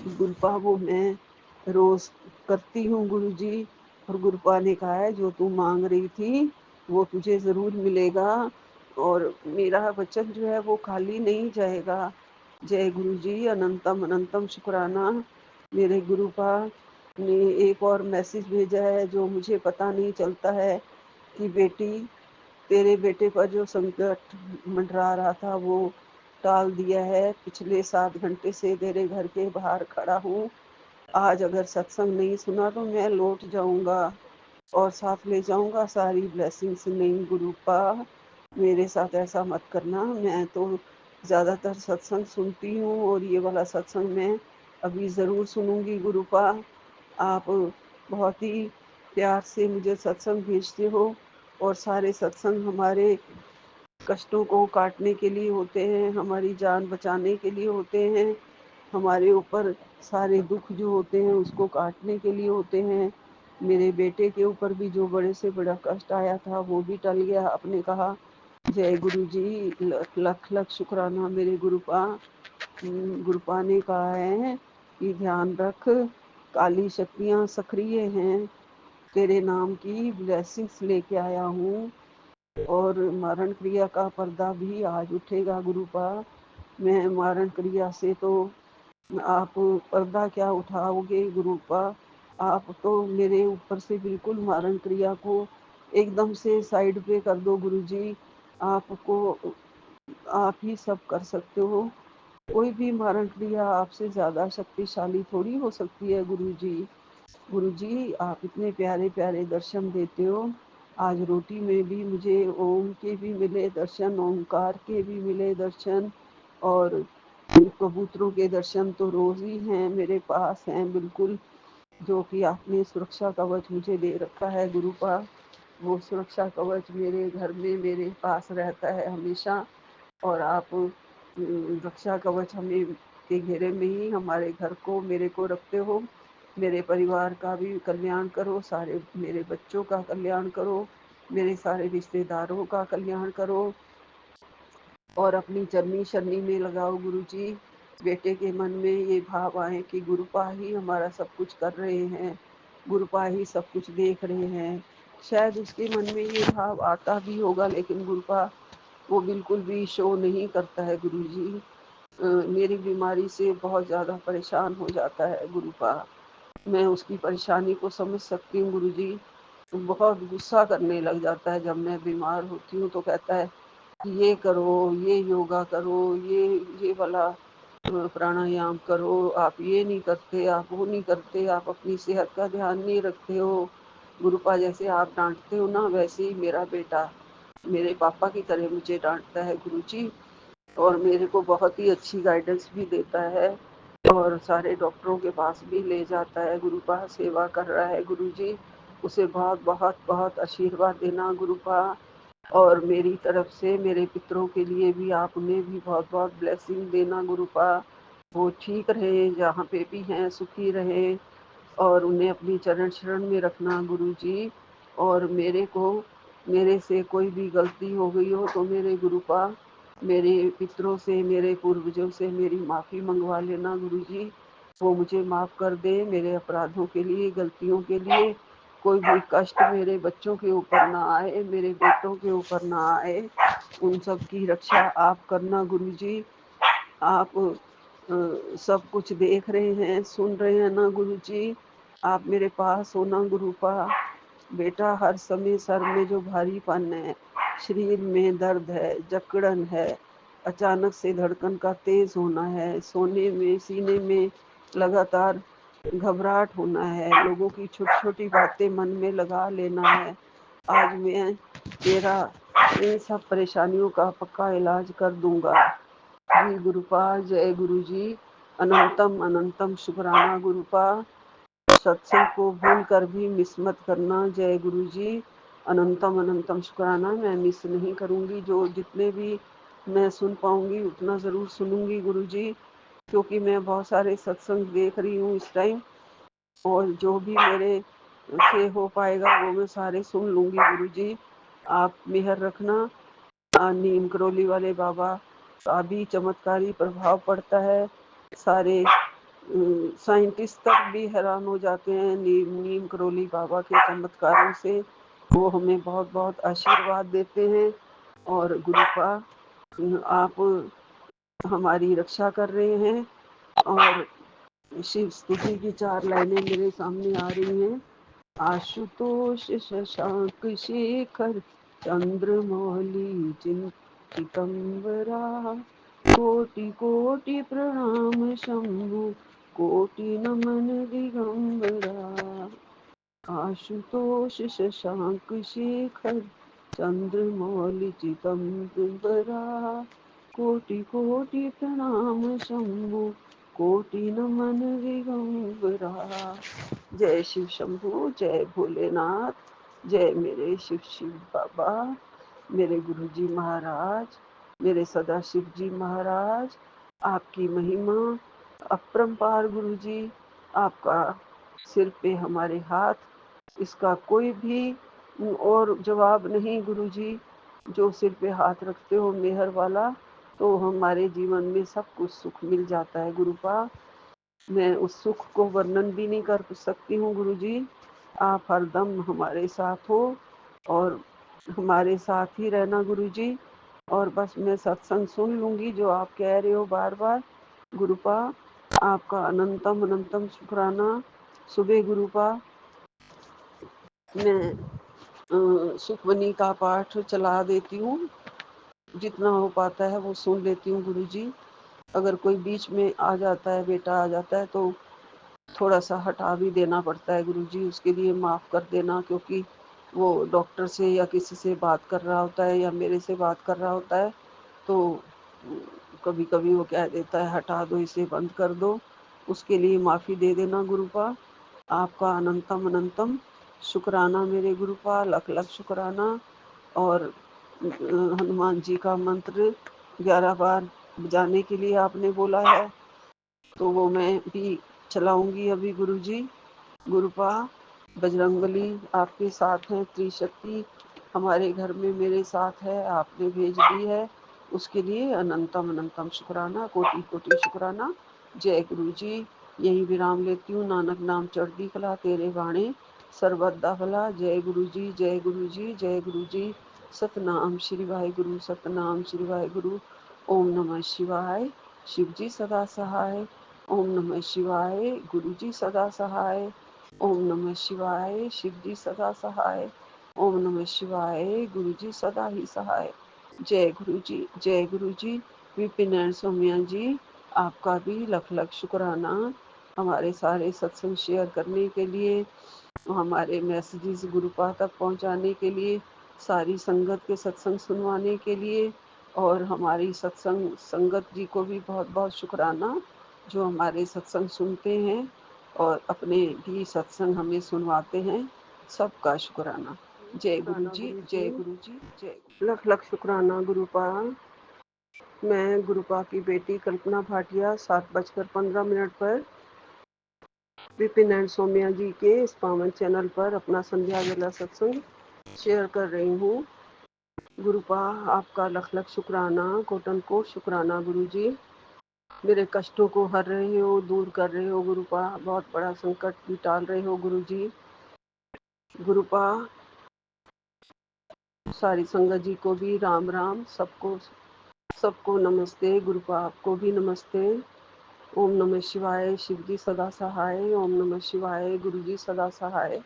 गुरुपा वो मैं रोज करती हूँ गुरुजी। और गुरुपा ने कहा है जो तू मांग रही थी वो तुझे ज़रूर मिलेगा और मेरा वचन जो है वो खाली नहीं जाएगा। जय गुरु जी, अनंतम अनंतम शुक्राना। मेरे गुरुपा ने एक और मैसेज भेजा है जो मुझे पता नहीं चलता है कि बेटी तेरे बेटे पर जो संकट मंडरा रहा था वो टाल दिया है। पिछले 7 घंटे से तेरे घर के बाहर खड़ा हूँ। आज अगर सत्संग नहीं सुना तो मैं लौट जाऊंगा और साथ ले जाऊंगा सारी ब्लेसिंग्स। नहीं गुरुपा, मेरे साथ ऐसा मत करना। मैं तो ज़्यादातर सत्संग सुनती हूँ और ये वाला सत्संग मैं अभी ज़रूर सुनूंगी गुरुपा। आप बहुत ही प्यार से मुझे सत्संग भेजते हो और सारे सत्संग हमारे कष्टों को काटने के लिए होते हैं, हमारी जान बचाने के लिए होते हैं, हमारे ऊपर सारे दुख जो होते हैं उसको काटने के लिए होते हैं। मेरे बेटे के ऊपर भी जो बड़े से बड़ा कष्ट आया था वो भी टल गया। आपने कहा जय गुरु जी, लख लख शुक्राना मेरे गुरुपा। गुरुपा ने कहा है कि ध्यान रख, काली शक्तियाँ सक्रिय हैं, तेरे नाम की ब्लेसिंग्स लेके आया हूँ और मारण क्रिया का पर्दा भी आज उठेगा गुरुपा। मैं मारण क्रिया से तो आप पर्दा क्या उठाओगे गुरुपा। आप तो मेरे ऊपर से बिल्कुल मारण क्रिया को एकदम से साइड पे कर दो गुरुजी। आपको आप ही सब कर सकते हो। कोई भी मारण क्रिया आपसे ज़्यादा शक्तिशाली थोड़ी हो सकती है गुरुजी। गुरुजी आप इतने प्यारे प्यारे दर्शन देते हो। आज रोटी में भी मुझे ओम के भी मिले दर्शन, ओमकार के भी मिले दर्शन और कबूतरों के दर्शन तो रोज़ ही हैं, मेरे पास हैं बिल्कुल। जो कि आपने सुरक्षा कवच मुझे दे रखा है गुरुपा, वो सुरक्षा कवच मेरे घर में मेरे पास रहता है हमेशा। और आप रक्षा कवच हमें के घेरे में ही हमारे घर को मेरे को रखते हो। मेरे परिवार का भी कल्याण करो, सारे मेरे बच्चों का कल्याण करो, मेरे सारे रिश्तेदारों का कल्याण करो और अपनी चरनी शरनी में लगाओ गुरुजी। बेटे के मन में ये भाव आए कि गुरुपा ही हमारा सब कुछ कर रहे हैं, गुरुपा ही सब कुछ देख रहे हैं। शायद उसके मन में ये भाव आता भी होगा लेकिन गुरुपा वो बिल्कुल भी शो नहीं करता है गुरुजी। मेरी बीमारी से बहुत ज़्यादा परेशान हो जाता है गुरुपा। मैं उसकी परेशानी को समझ सकती हूँ गुरुजी। बहुत गुस्सा करने लग जाता है जब मैं बीमार होती हूँ, तो कहता है कि ये करो, ये योगा करो, ये वाला प्राणायाम करो, आप ये नहीं करते, आप वो नहीं करते, आप अपनी सेहत का ध्यान नहीं रखते हो। गुरुपा जैसे आप डांटते हो ना वैसे ही मेरा बेटा मेरे पापा की तरह मुझे डांटता है गुरुजी। और मेरे को बहुत ही अच्छी गाइडेंस भी देता है और सारे डॉक्टरों के पास भी ले जाता है। गुरुपा सेवा कर रहा है गुरुजी, उसे बहुत बहुत बहुत आशीर्वाद देना गुरुपा। और मेरी तरफ से मेरे पितरों के लिए भी आप उन्हें भी बहुत बहुत ब्लेसिंग देना गुरुपा। वो ठीक रहे, जहाँ पे भी हैं सुखी रहे और उन्हें अपनी चरण शरण में रखना गुरुजी। और मेरे से कोई भी गलती हो गई हो तो मेरे गुरुपा मेरे पितरों से, मेरे पूर्वजों से मेरी माफ़ी मंगवा लेना गुरुजी। वो मुझे माफ़ कर दे मेरे अपराधों के लिए, गलतियों के लिए। कोई भी कष्ट मेरे बच्चों के ऊपर ना आए, मेरे बेटों के ऊपर ना आए। उन सब की रक्षा आप करना गुरुजी। आप सब कुछ देख रहे हैं, सुन रहे हैं ना गुरुजी। आप मेरे पास हो ना गुरुपा। बेटा, हर समय सर में जो भारीपन है, शरीर में दर्द है, जकड़न है, अचानक से धड़कन का तेज होना है, सोने में सीने में लगातार घबराहट होना है, लोगों की छोटी छोटी बातें मन में लगा लेना है। आज मैं तेरा इन सब परेशानियों का पक्का इलाज कर दूंगा। जी गुरुपा, जय गुरु जी। अनंतम अनंतम शुक्राना गुरुपा। सत्संग को भूल कर भी मिस मत करना। जय गुरु जी। अनंतम अनंतम शुक्राना। मैं मिस नहीं करूंगी, जो जितने भी मैं सुन पाऊंगी उतना ज़रूर सुनूंगी गुरु जी, क्योंकि मैं बहुत सारे सत्संग देख रही हूँ इस टाइम। और जो भी मेरे से हो पाएगा वो मैं सारे सुन लूंगी गुरु जी। आप मेहर रखना। नीम करोली वाले बाबा का भी चमत्कारी प्रभाव पड़ता है। सारे साइंटिस्ट तक भी हैरान हो जाते हैं नीम करोली बाबा के चमत्कारों से। वो हमें बहुत बहुत आशीर्वाद देते हैं। और गुरुपा, आप हमारी रक्षा कर रहे हैं। और शिव स्तुति की 4 लाइनें मेरे सामने आ रही हैं। आशुतोष शशांक शेखर चंद्रमौली चितंबरा, कोटि कोटि प्रणाम शंभु, कोटि नमन दिगंबरा। आशुतोष शशांक शेखर चंद्रमौली चितंबरा, कोटि कोटि प्रणाम शंभु, कोटि नमन दिगंबरा। जय शिव शंभु, जय भोलेनाथ, जय मेरे शिव शिव बाबा, मेरे गुरुजी महाराज, मेरे सदाशिव जी महाराज। आपकी महिमा अपरंपार गुरुजी। आपका सिर पे हमारे हाथ, इसका कोई भी और जवाब नहीं गुरुजी। जो सिर पे हाथ रखते हो मेहर वाला, तो हमारे जीवन में सब कुछ सुख मिल जाता है गुरुपा। मैं उस सुख को वर्णन भी नहीं कर सकती हूँ गुरुजी। आप हरदम हमारे साथ हो और हमारे साथ ही रहना गुरुजी। और बस मैं सत्संग सुन लूंगी जो आप कह रहे हो बार बार गुरुपा। आपका अनंतम अनंतम शुक्राना। सुबह गुरुपा मैं सुखमनी का पाठ चला देती हूँ, जितना हो पाता है वो सुन लेती हूँ गुरुजी। अगर कोई बीच में आ जाता है, बेटा आ जाता है, तो थोड़ा सा हटा भी देना पड़ता है गुरुजी। उसके लिए माफ़ कर देना, क्योंकि वो डॉक्टर से या किसी से बात कर रहा होता है या मेरे से बात कर रहा होता है, तो कभी कभी वो कह देता है हटा दो इसे, बंद कर दो। उसके लिए माफ़ी दे देना गुरुपा। आपका अनंतम अनंतम शुक्राना मेरे गुरुपा, लख लख शुक्राना। और हनुमान जी का मंत्र 11 बार बजाने के लिए आपने बोला है, तो वो मैं भी चलाऊंगी अभी गुरुजी। गुरुपा, बजरंगबली आपके साथ हैं, त्रिशक्ति हमारे घर में मेरे साथ है, आपने भेज दी है, उसके लिए अनंतम अनंतम शुक्राना, कोटि कोटि शुक्राना। जय गुरु जी। यही विराम लेती हूँ। नानक नाम चढ़ती कला, तेरे बाणे सर्वदा भला। जय गुरु जी, जय गुरु जी, जय गुरु जी। सतनाम श्री वाहिगुरु, सतनाम श्री वाहिगुरु। ओम नमः शिवाय। शिव जी सदा सहाय। ओम नमः शिवाय। गुरु जी सदा सहाय। ओम नमः शिवाय। शिव जी सदा सहाय। ओम नमः शिवाय। गुरु जी सदा ही सहाय। जय गुरु जी, जय गुरु जी। विपिन एंड सौम्या जी, आपका भी लख लख शुक्राना हमारे सारे सत्संग शेयर करने के लिए, हमारे मैसेजेस गुरुपा तक पहुंचाने के लिए, सारी संगत के सत्संग सुनवाने के लिए। और हमारी सत्संग संगत जी को भी बहुत बहुत शुक्राना, जो हमारे सत्संग सुनते हैं और अपने भी सत्संग हमें सुनवाते हैं। सबका शुक्राना। जय गुरु जी, जय गुरु जी, जय गुरु। लख लख शुक्राना गुरुपा। मैं गुरुपा की बेटी कल्पना भाटिया 7:15 पर विपिन एंड सोम्या जी के इस पावन चैनल पर अपना संध्या वेला सत्संग शेयर कर रही हूँ। गुरुपा आपका लख लख शुक्राना, कोटन को शुक्राना गुरु जी। मेरे कष्टों को हर रहे हो, दूर कर रहे हो गुरुपा, बहुत बड़ा संकट भी टाल रहे हो गुरु जी। गुरुपा सारी संगत जी को भी राम राम, सबको सबको नमस्ते। गुरुपा आपको भी नमस्ते। ओम नमः शिवाय, शिव जी सदा सहाय। ओम नमः शिवाय, गुरु जी सदा सहाय।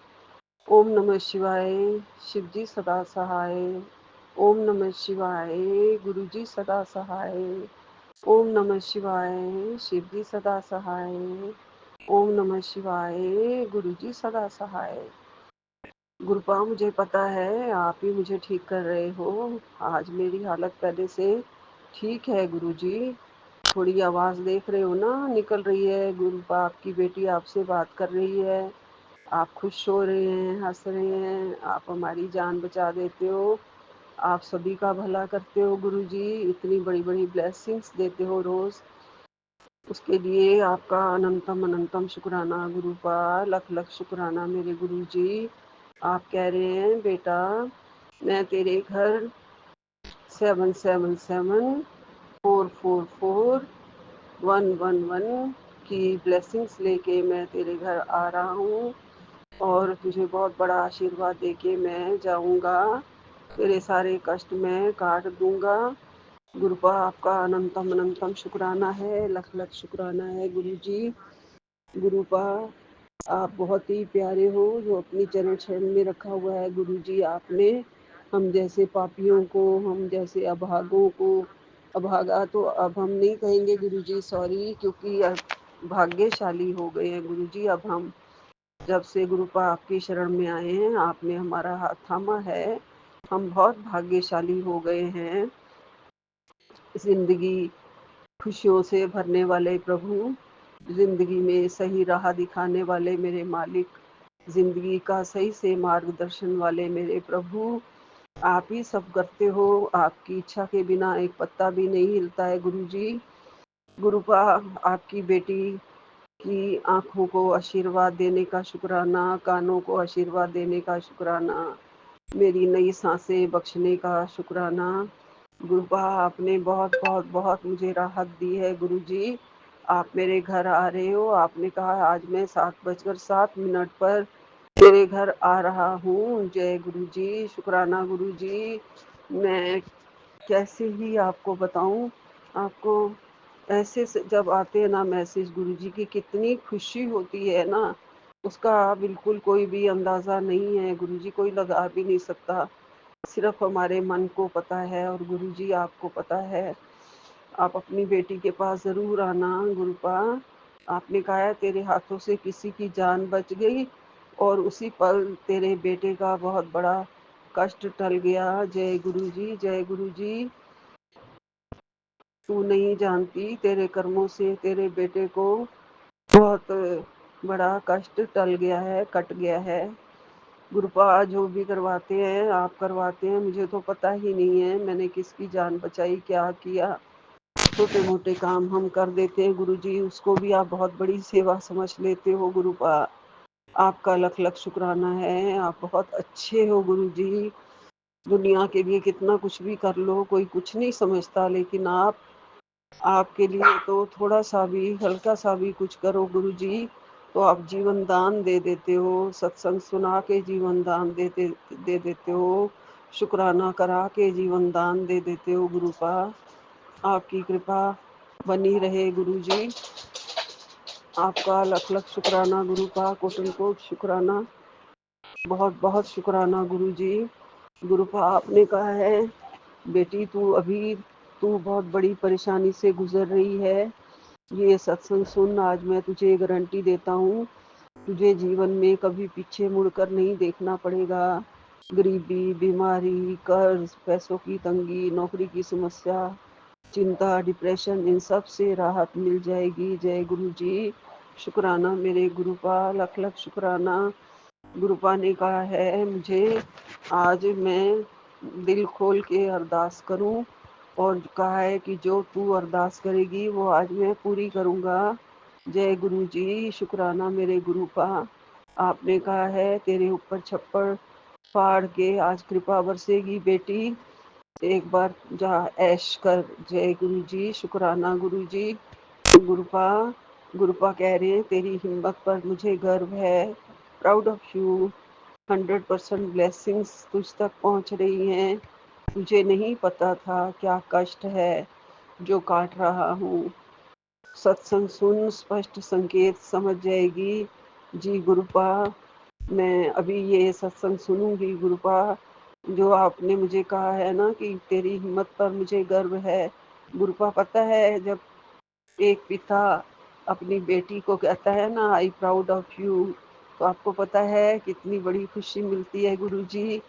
ओम नमः शिवाय, शिव जी सदा सहाय। ओम नमः शिवाय, गुरु जी सदा सहाय। ओम नमः शिवाय, शिव जी सदा सहाय। ओम नमः शिवाय, गुरु जी सदा सहाय। गुरुपा मुझे पता है आप ही मुझे ठीक कर रहे हो। आज मेरी हालत पहले से ठीक है गुरुजी। थोड़ी आवाज़ देख रहे हो ना निकल रही है। गुरुपा आपकी बेटी आपसे बात कर रही है। आप खुश हो रहे हैं, हंस रहे हैं, आप हमारी जान बचा देते हो। आप सभी का भला करते हो गुरुजी। इतनी बड़ी बड़ी ब्लेसिंग्स देते हो रोज़, उसके लिए आपका अनंतम अनंतम शुक्राना गुरुपा। लख लख शुक्राना मेरे गुरुजी। आप कह रहे हैं बेटा मैं तेरे घर 777-444-111 की ब्लेसिंग्स लेके मैं तेरे घर आ रहा हूँ और तुझे बहुत बड़ा आशीर्वाद देके मैं जाऊँगा। तेरे सारे कष्ट मैं काट दूँगा। गुरुपा आपका अनंतम अनंतम शुक्राना है, लख लख शुक्राना है गुरुजी। गुरुपा आप बहुत ही प्यारे हो, जो अपनी चरण शरण में रखा हुआ है गुरुजी आपने हम जैसे पापियों को, हम जैसे अभागों को, अभागा तो अब हम नहीं कहेंगे गुरुजी सॉरी, क्योंकि अब भाग्यशाली हो गए हैं गुरुजी। अब हम जब से गुरुपा आपकी शरण में आए हैं, आपने हमारा हाथ थामा है, हम बहुत भाग्यशाली हो गए हैं। जिंदगी खुशियों से भरने वाले प्रभु, जिंदगी में सही राह दिखाने वाले मेरे मालिक, जिंदगी का सही से मार्गदर्शन वाले मेरे प्रभु, आप ही सब करते हो। आपकी इच्छा के बिना एक पत्ता भी नहीं हिलता है गुरुजी। गुरुपा आपकी बेटी की आंखों को आशीर्वाद देने का शुक्राना, कानों को आशीर्वाद देने का शुक्राना, मेरी नई सांसें बख्शने का शुक्राना। गुरुपा आपने बहुत बहुत बहुत मुझे राहत दी है गुरुजी। आप मेरे घर आ रहे हो, आपने कहा आज मैं 7:07 पर तेरे घर आ रहा हूँ। जय गुरुजी, शुक्राना गुरुजी। मैं कैसे ही आपको बताऊँ, आपको ऐसे से जब आते हैं ना मैसेज गुरुजी की, कितनी खुशी होती है ना, उसका बिल्कुल कोई भी अंदाज़ा नहीं है गुरुजी, कोई लगा भी नहीं सकता। सिर्फ हमारे मन को पता है और गुरुजी आपको पता है। आप अपनी बेटी के पास ज़रूर आना गुरुपा। आपने कहा है तेरे हाथों से किसी की जान बच गई और उसी पल तेरे बेटे का बहुत बड़ा कष्ट टल गया। जय गुरुजी, जय गुरुजी। तू नहीं जानती तेरे कर्मों से तेरे बेटे को बहुत बड़ा कष्ट टल गया है, कट गया है। गुरुपा जो भी करवाते हैं आप करवाते हैं, मुझे तो पता ही नहीं है मैंने किसकी जान बचाई, क्या किया। छोटे मोटे काम हम कर देते हैं गुरुजी, उसको भी आप बहुत बड़ी सेवा समझ लेते हो गुरुपा। आपका लख लख शुक्राना है, आप बहुत अच्छे हो गुरुजी। दुनिया के लिए कितना कुछ भी कर लो, कोई कुछ नहीं समझता, लेकिन आपके लिए तो थोड़ा सा भी, हल्का सा भी कुछ करो गुरुजी तो आप जीवन दान दे देते हो। सत्संग सुना के जीवन दान दे देते हो। शुक्राना करा के जीवन दान दे देते हो गुरुपा। आपकी कृपा बनी रहे गुरुजी। आपका लख लख शुक्राना गुरुपा, कोटन कोट शुक्राना, बहुत बहुत शुक्राना गुरुजी। गुरुपा आपने कहा है बेटी तू बहुत बड़ी परेशानी से गुजर रही है, ये सत्संग सुन। आज मैं तुझे गारंटी देता हूँ, तुझे जीवन में कभी पीछे मुड़कर नहीं देखना पड़ेगा। गरीबी, बीमारी, कर्ज, पैसों की तंगी, नौकरी की समस्या, चिंता, डिप्रेशन, इन सब से राहत मिल जाएगी। जय गुरु जी। शुक्राना मेरे गुरुपा, लख लख शुक्राना। गुरुपा ने कहा है मुझे आज मैं दिल खोल के अरदास करूं, और कहा है कि जो तू अरदास करेगी वो आज मैं पूरी करूंगा। जय गुरु जी। शुक्राना मेरे गुरुपा। आपने कहा है तेरे ऊपर छप्पड़ फाड़ के आज कृपा बरसेगी बेटी, एक बार जा ऐश कर। जय गुरु जी। शुक्राना गुरु जी। गुरुपा गुरुपा कह रहे हैं तेरी हिम्मत पर मुझे गर्व है, प्राउड ऑफ यू। 100% ब्लेसिंग्स तुझ तक पहुंच रही हैं। तुझे नहीं पता था क्या कष्ट है जो काट रहा हूँ। सत्संग सुन, स्पष्ट संकेत समझ जाएगी। जी गुरुपा, मैं अभी ये सत्संग सुनूंगी गुरुपा। जो आपने मुझे कहा है ना कि तेरी हिम्मत पर मुझे गर्व है, गुरुपा पता है जब एक पिता अपनी बेटी को कहता है ना आई प्राउड ऑफ यू, तो आपको पता है कितनी बड़ी खुशी मिलती है गुरुजी।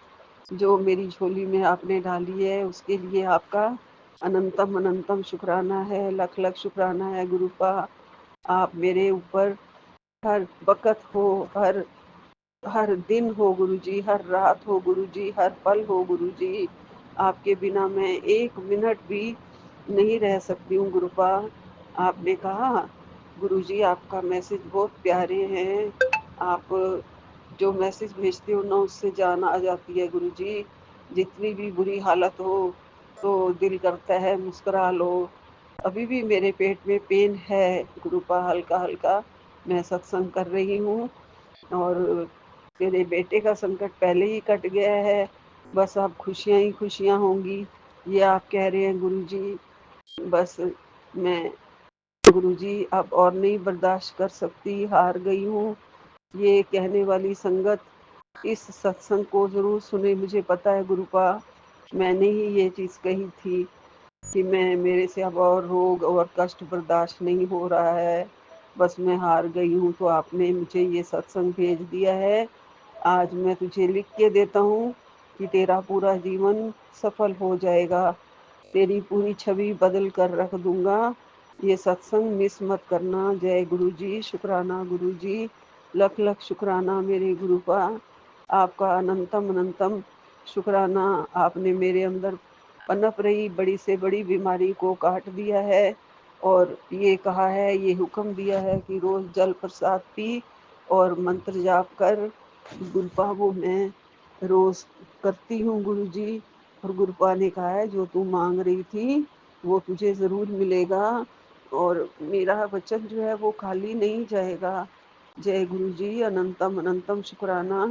जो मेरी झोली में आपने डाली है उसके लिए आपका अनंतम अनंतम शुक्राना है, लख लख शुक्राना है गुरुपा। आप मेरे ऊपर हर वक़्त हो, हर हर दिन हो गुरुजी, हर रात हो गुरुजी, हर पल हो गुरुजी। आपके बिना मैं एक मिनट भी नहीं रह सकती हूँ गुरुपा। आपने कहा गुरुजी आपका मैसेज बहुत प्यारे हैं, आप जो मैसेज भेजते हो ना उससे जान आ जाती है गुरुजी। जितनी भी बुरी हालत हो तो दिल करता है मुस्कुरा लो। अभी भी मेरे पेट में पेन है गुरुपा, हल्का हल्का। मैं सत्संग कर रही हूँ और तेरे बेटे का संकट पहले ही कट गया है, बस अब खुशियाँ ही खुशियाँ होंगी, ये आप कह रहे हैं गुरुजी। बस मैं गुरुजी अब और नहीं बर्दाश्त कर सकती, हार गई हूँ। ये कहने वाली संगत इस सत्संग को ज़रूर सुने, मुझे पता है गुरुपा। मैंने ही ये चीज़ कही थी कि मैं मेरे से अब और रोग और कष्ट बर्दाश्त नहीं हो रहा है, बस मैं हार गई हूँ। तो आपने मुझे ये सत्संग भेज दिया है। आज मैं तुझे लिख के देता हूँ कि तेरा पूरा जीवन सफल हो जाएगा, तेरी पूरी छवि बदल कर रख दूंगा। ये सत्संग मिस मत करना। जय गुरु जी। शुक्राना गुरु जी, लख लख शुक्राना मेरे गुरुपा। आपका अनंतम अनंतम शुक्राना। आपने मेरे अंदर पनप रही बड़ी से बड़ी बीमारी को काट दिया है, और ये कहा है, ये हुक्म दिया है कि रोज जल प्रसाद पी और मंत्र जाप कर। गुरुपा वो मैं रोज करती हूँ गुरुजी। और गुरुपा ने कहा है जो तू मांग रही थी वो तुझे ज़रूर मिलेगा, और मेरा वचन जो है वो खाली नहीं जाएगा। जय गुरु जी। अनंतम अनंतम शुक्राना।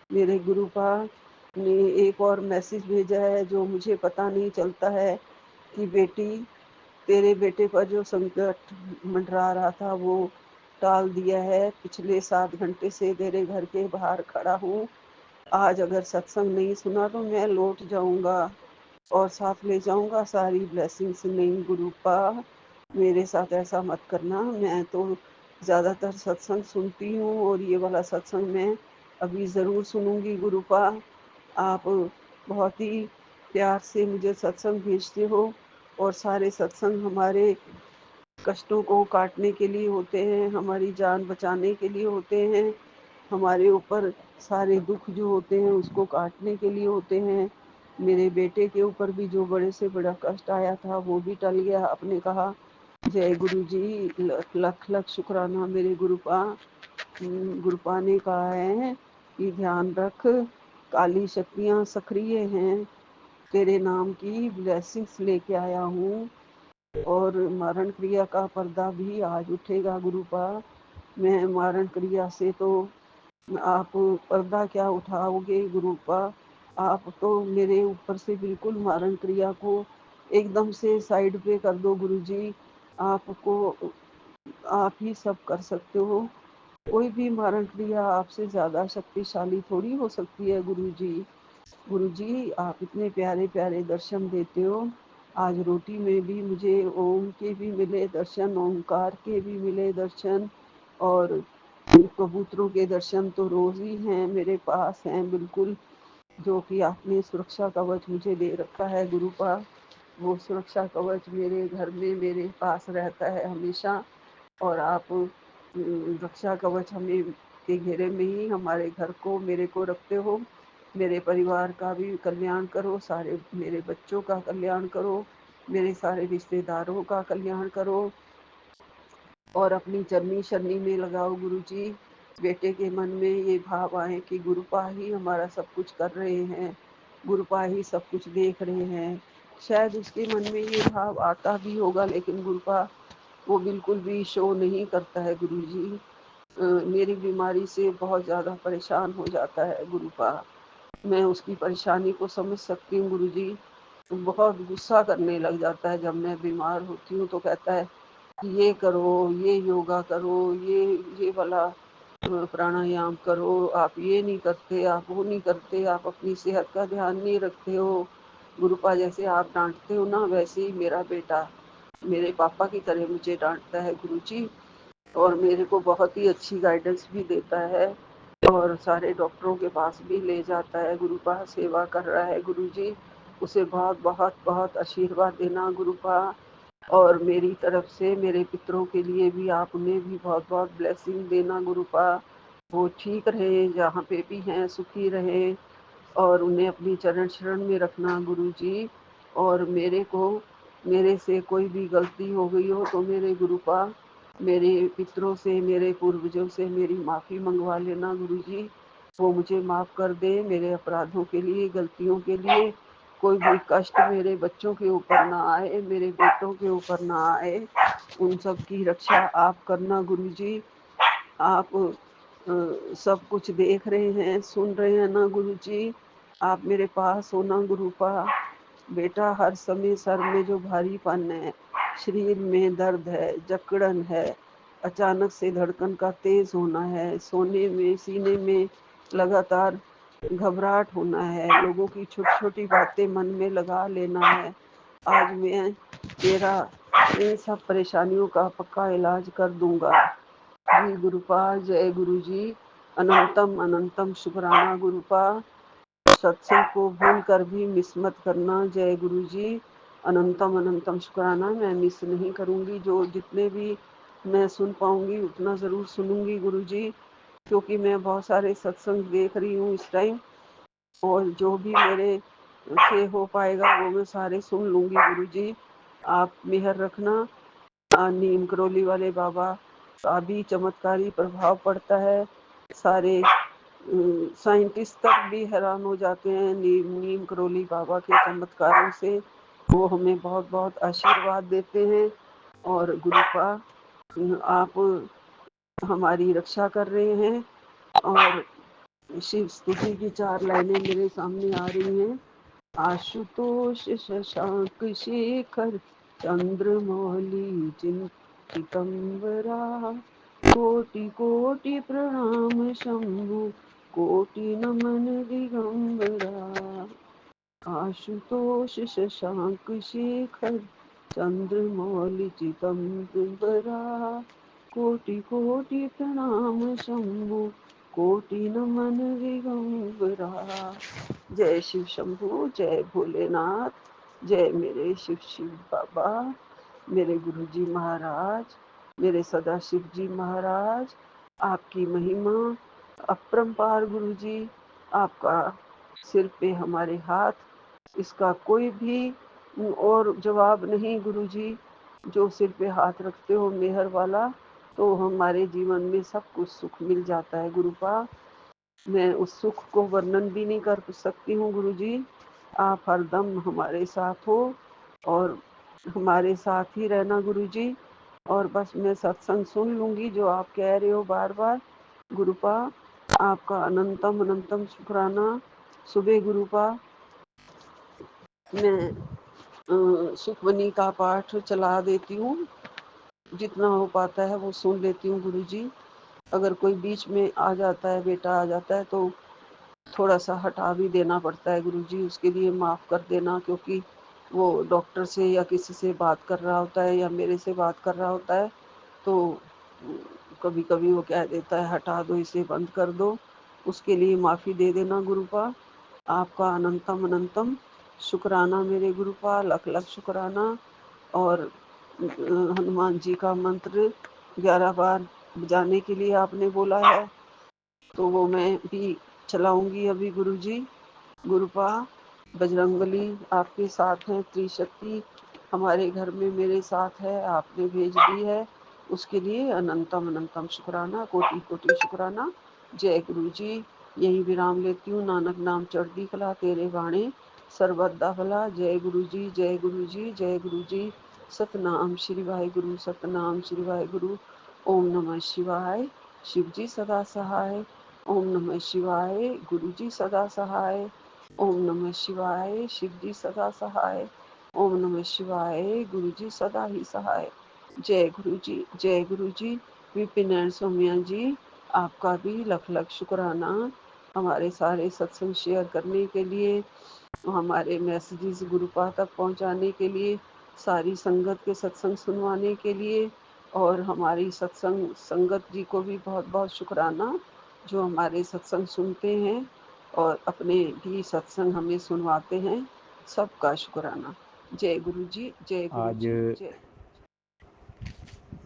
मेरे गुरुपा ने एक और मैसेज भेजा है जो मुझे पता नहीं चलता है कि बेटी तेरे बेटे पर जो संकट मंडरा रहा था वो टाल दिया है। पिछले 7 घंटे से तेरे घर के बाहर खड़ा हूँ। आज अगर सत्संग नहीं सुना तो मैं लौट जाऊंगा और साथ ले जाऊंगा सारी ब्लेसिंग्स। नहीं गुरुपा, मेरे साथ ऐसा मत करना। मैं तो ज़्यादातर सत्संग सुनती हूँ और ये वाला सत्संग मैं अभी ज़रूर सुनूंगी गुरुपा। आप बहुत ही प्यार से मुझे सत्संग भेजते हो, और सारे सत्संग हमारे कष्टों को काटने के लिए होते हैं, हमारी जान बचाने के लिए होते हैं, हमारे ऊपर सारे दुख जो होते हैं उसको काटने के लिए होते हैं। मेरे बेटे के ऊपर भी जो बड़े से बड़ा कष्ट आया था वो भी टल गया, आपने कहा। जय गुरु जी। लख लख शुक्राना मेरे गुरुपा। गुरुपा ने कहा है कि ध्यान रख, काली शक्तियाँ सक्रिय हैं, तेरे नाम की ब्लेसिंग्स लेके आया हूँ, और मारण क्रिया का पर्दा भी आज उठेगा गुरुपा। मैं मारण क्रिया से तो आप पर्दा क्या उठाओगे गुरुपा, आप तो मेरे ऊपर से बिल्कुल मारण क्रिया को एकदम से साइड पे कर दो गुरुजी। आपको आप ही सब कर सकते हो, कोई भी मारण क्रिया आपसे ज़्यादा शक्तिशाली थोड़ी हो सकती है गुरुजी। गुरुजी आप इतने प्यारे प्यारे दर्शन देते हो। आज रोटी में भी मुझे ओम के भी मिले दर्शन, ओमकार के भी मिले दर्शन, और कबूतरों के दर्शन तो रोज़ ही हैं मेरे पास हैं बिल्कुल। जो कि आपने सुरक्षा कवच मुझे दे रखा है गुरुपा, वो सुरक्षा कवच मेरे घर में मेरे पास रहता है हमेशा। और आप रक्षा कवच हमें के घेरे में ही हमारे घर को मेरे को रखते हो। मेरे परिवार का भी कल्याण करो, सारे मेरे बच्चों का कल्याण करो, मेरे सारे रिश्तेदारों का कल्याण करो और अपनी चरनी शरनी में लगाओ गुरुजी। बेटे के मन में ये भाव आए कि गुरुपा ही हमारा सब कुछ कर रहे हैं, गुरुपा ही सब कुछ देख रहे हैं। शायद उसके मन में ये भाव आता भी होगा, लेकिन गुरुपा वो बिल्कुल भी शो नहीं करता है गुरुजी। मेरी बीमारी से बहुत ज़्यादा परेशान हो जाता है गुरुपा। मैं उसकी परेशानी को समझ सकती हूँ गुरुजी। बहुत गुस्सा करने लग जाता है जब मैं बीमार होती हूँ, तो कहता है कि ये करो, ये योगा करो, ये वाला प्राणायाम करो, आप ये नहीं करते, आप वो नहीं करते, आप अपनी सेहत का ध्यान नहीं रखते हो। गुरुपा जैसे आप डांटते हो ना, वैसे ही मेरा बेटा मेरे पापा की तरह मुझे डांटता है गुरुजी। और मेरे को बहुत ही अच्छी गाइडेंस भी देता है और सारे डॉक्टरों के पास भी ले जाता है गुरुपा, सेवा कर रहा है गुरुजी। उसे बहुत बहुत बहुत आशीर्वाद देना गुरुपा। और मेरी तरफ से मेरे पितरों के लिए भी आप उन्हें भी बहुत बहुत ब्लेसिंग देना गुरुपा। वो ठीक रहे, जहाँ पे भी हैं सुखी रहे और उन्हें अपनी चरण शरण में रखना गुरुजी। और मेरे से कोई भी गलती हो गई हो तो मेरे गुरुपा मेरे पितरों से, मेरे पूर्वजों से मेरी माफ़ी मंगवा लेना गुरुजी। वो मुझे माफ़ कर दे मेरे अपराधों के लिए, गलतियों के लिए। कोई भी कष्ट मेरे बच्चों के ऊपर ना आए, मेरे बेटों के ऊपर ना आए। उन सब की रक्षा आप करना गुरुजी। आप सब कुछ देख रहे हैं, सुन रहे हैं ना गुरुजी। आप मेरे पास हो ना गुरुपा। बेटा हर समय सर में जो भारीपन है, शरीर में दर्द है, जकड़न है, अचानक से धड़कन का तेज होना है, सोने में सीने में लगातार घबराहट होना है, लोगों की छोटी छोटी बातें मन में लगा लेना है। आज मैं तेरा इन सब परेशानियों का पक्का इलाज कर दूंगा। जी गुरुपा, जय गुरु जी। अनंतम अनंतम शुक्राना गुरुपा। सत्संग को भूल कर भी मिस मत करना। जय गुरु जी। अनंतम अनंतम शुक्राना। मैं मिस नहीं करूंगी, जो जितने भी मैं सुन पाऊंगी उतना ज़रूर सुनूंगी गुरु जी, क्योंकि मैं बहुत सारे सत्संग देख रही हूँ इस टाइम। और जो भी मेरे से हो पाएगा वो मैं सारे सुन लूंगी गुरु जी। आप मेहर रखना। नीम करोली वाले बाबा का भी चमत्कारी प्रभाव पड़ता है। सारे साइंटिस्ट तक भी हैरान हो जाते हैं नीम करोली बाबा के चमत्कारों से। वो हमें बहुत बहुत आशीर्वाद देते हैं। और गुरुपा आप हमारी रक्षा कर रहे हैं। और शिव स्तुति की 4 लाइनें मेरे सामने आ रही हैं। आशुतोष शशांक शेखर चंद्रमौली चितंबरा, कोटि कोटि प्रणाम शंभु, कोटि नमन दिगंबरा। आशुतोष शशांक शेखर चंद्रमौली चितंबरा, कोटि कोटि प्रणाम शंभु, कोटि नमन दिगंबरा। जय शिव शंभु, जय भोलेनाथ, जय मेरे शिव शिव बाबा, मेरे गुरुजी महाराज, मेरे सदाशिव जी महाराज। आपकी महिमा अपरंपार गुरुजी। आपका सिर पे हमारे हाथ, इसका कोई भी और जवाब नहीं गुरुजी। जो सिर पे हाथ रखते हो मेहर वाला, तो हमारे जीवन में सब कुछ सुख मिल जाता है गुरुपा। मैं उस सुख को वर्णन भी नहीं कर सकती हूँ गुरुजी। आप हरदम हमारे साथ हो और हमारे साथ ही रहना गुरुजी। और बस मैं सत्संग सुन लूंगी जो आप कह रहे हो बार बार गुरुपा। आपका अनंतम अनंतम शुक्राना। सुबह गुरुपा मैं सुखमनी का पाठ चला देती हूँ, जितना हो पाता है वो सुन लेती हूँ गुरुजी। अगर कोई बीच में आ जाता है, बेटा आ जाता है, तो थोड़ा सा हटा भी देना पड़ता है गुरुजी। उसके लिए माफ़ कर देना, क्योंकि वो डॉक्टर से या किसी से बात कर रहा होता है या मेरे से बात कर रहा होता है, तो कभी कभी वो कह देता है हटा दो इसे, बंद कर दो। उसके लिए माफ़ी दे देना गुरुपा। आपका अनंतम अनंतम शुक्राना मेरे गुरुपा, लख लख शुक्राना। और हनुमान जी का मंत्र 11 बार बजाने के लिए आपने बोला है, तो वो मैं भी चलाऊंगी अभी गुरुजी। गुरुपा, बजरंगबली आपके साथ हैं, त्रिशक्ति हमारे घर में मेरे साथ है, आपने भेज दी है, उसके लिए अनंतम अनंतम शुक्राना, कोटि कोटि शुक्राना। जय गुरु जी। यही विराम लेती हूँ। नानक नाम चढ़ती कला, तेरे बाणे सर्वदा भला। जय गुरु जी, जय गुरु जी, जय गुरु जी। सतनाम श्री वाहिगुरु, सतनाम श्री वाहिगुरु। ओम नमः शिवाय। शिव जी सदा सहाय। ओम नमः शिवाय। गुरु जी सदा सहाय। ओम नमः शिवाय। शिव जी सदा सहाय। ओम नमः शिवाय। गुरु जी सदा ही सहाय। जय गुरु जी, जय गुरु जी। विपिन एंड सौम्या जी, आपका भी लख लख शुक्राना हमारे सारे सत्संग शेयर करने के लिए, हमारे मैसेजेस गुरुपा तक पहुंचाने के लिए, सारी संगत के सत्संग सुनवाने के लिए। और हमारी सत्संग संगत जी को भी बहुत बहुत शुक्राना, जो हमारे सत्संग सुनते हैं और अपने भी सत्संग हमें सुनवाते हैं। सबका शुक्राना। जय गुरु जी, जय गुरु आज जी, जय।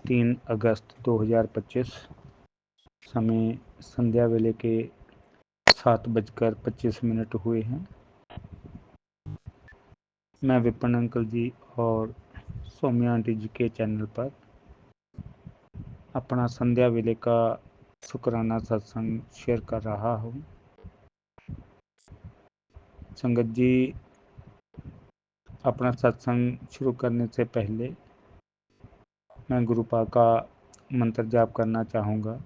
3 अगस्त 2025 समय संध्या वेले के 7:25 हुए हैं। मैं विपिन अंकल जी और सौम्या आंटी जी के चैनल पर अपना संध्या वेले का शुक्राना सत्संग शेयर कर रहा हूँ। संगत जी, अपना सत्संग शुरू करने से पहले मैं गुरुपा का मंत्र जाप करना चाहूँगा।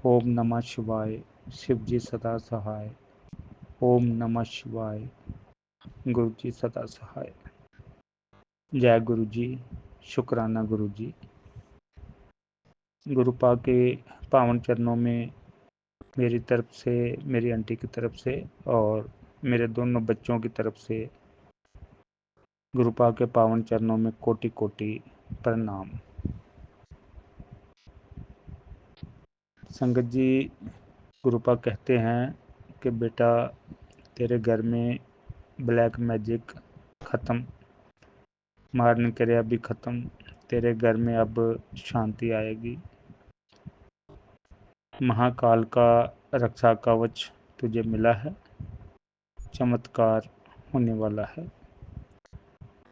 ओम नमः शिवाय, शिव जी सदा सहाय। ओम नमः शिवाय, गुरु जी सदा सहाय। जय गुरु जी, शुक्राना गुरु जी। गुरुपा के पावन चरणों में मेरी तरफ से, मेरी आंटी की तरफ से और मेरे दोनों बच्चों की तरफ से गुरुपा के पावन चरणों में कोटि कोटि प्रणाम। संगत जी, गुरुपा कहते हैं कि बेटा तेरे घर में ब्लैक मैजिक ख़त्म, मारने क्रिया भी ख़त्म, तेरे घर में अब शांति आएगी। महाकाल का रक्षा कवच तुझे मिला है, चमत्कार होने वाला है।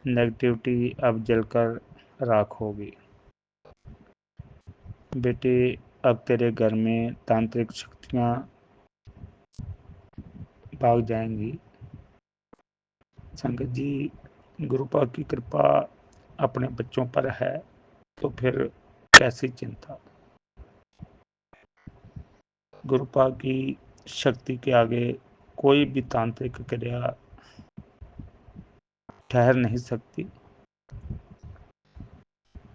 नेगेटिविटी अब जलकर राख होगी। बेटे, अब तेरे घर में तांत्रिक शक्तियाँ भाग जाएंगी। संगत जी, गुरुपा की कृपा अपने बच्चों पर है तो फिर कैसी चिंता। गुरुपा की शक्ति के आगे कोई भी तांत्रिक क्रिया ठहर नहीं सकती।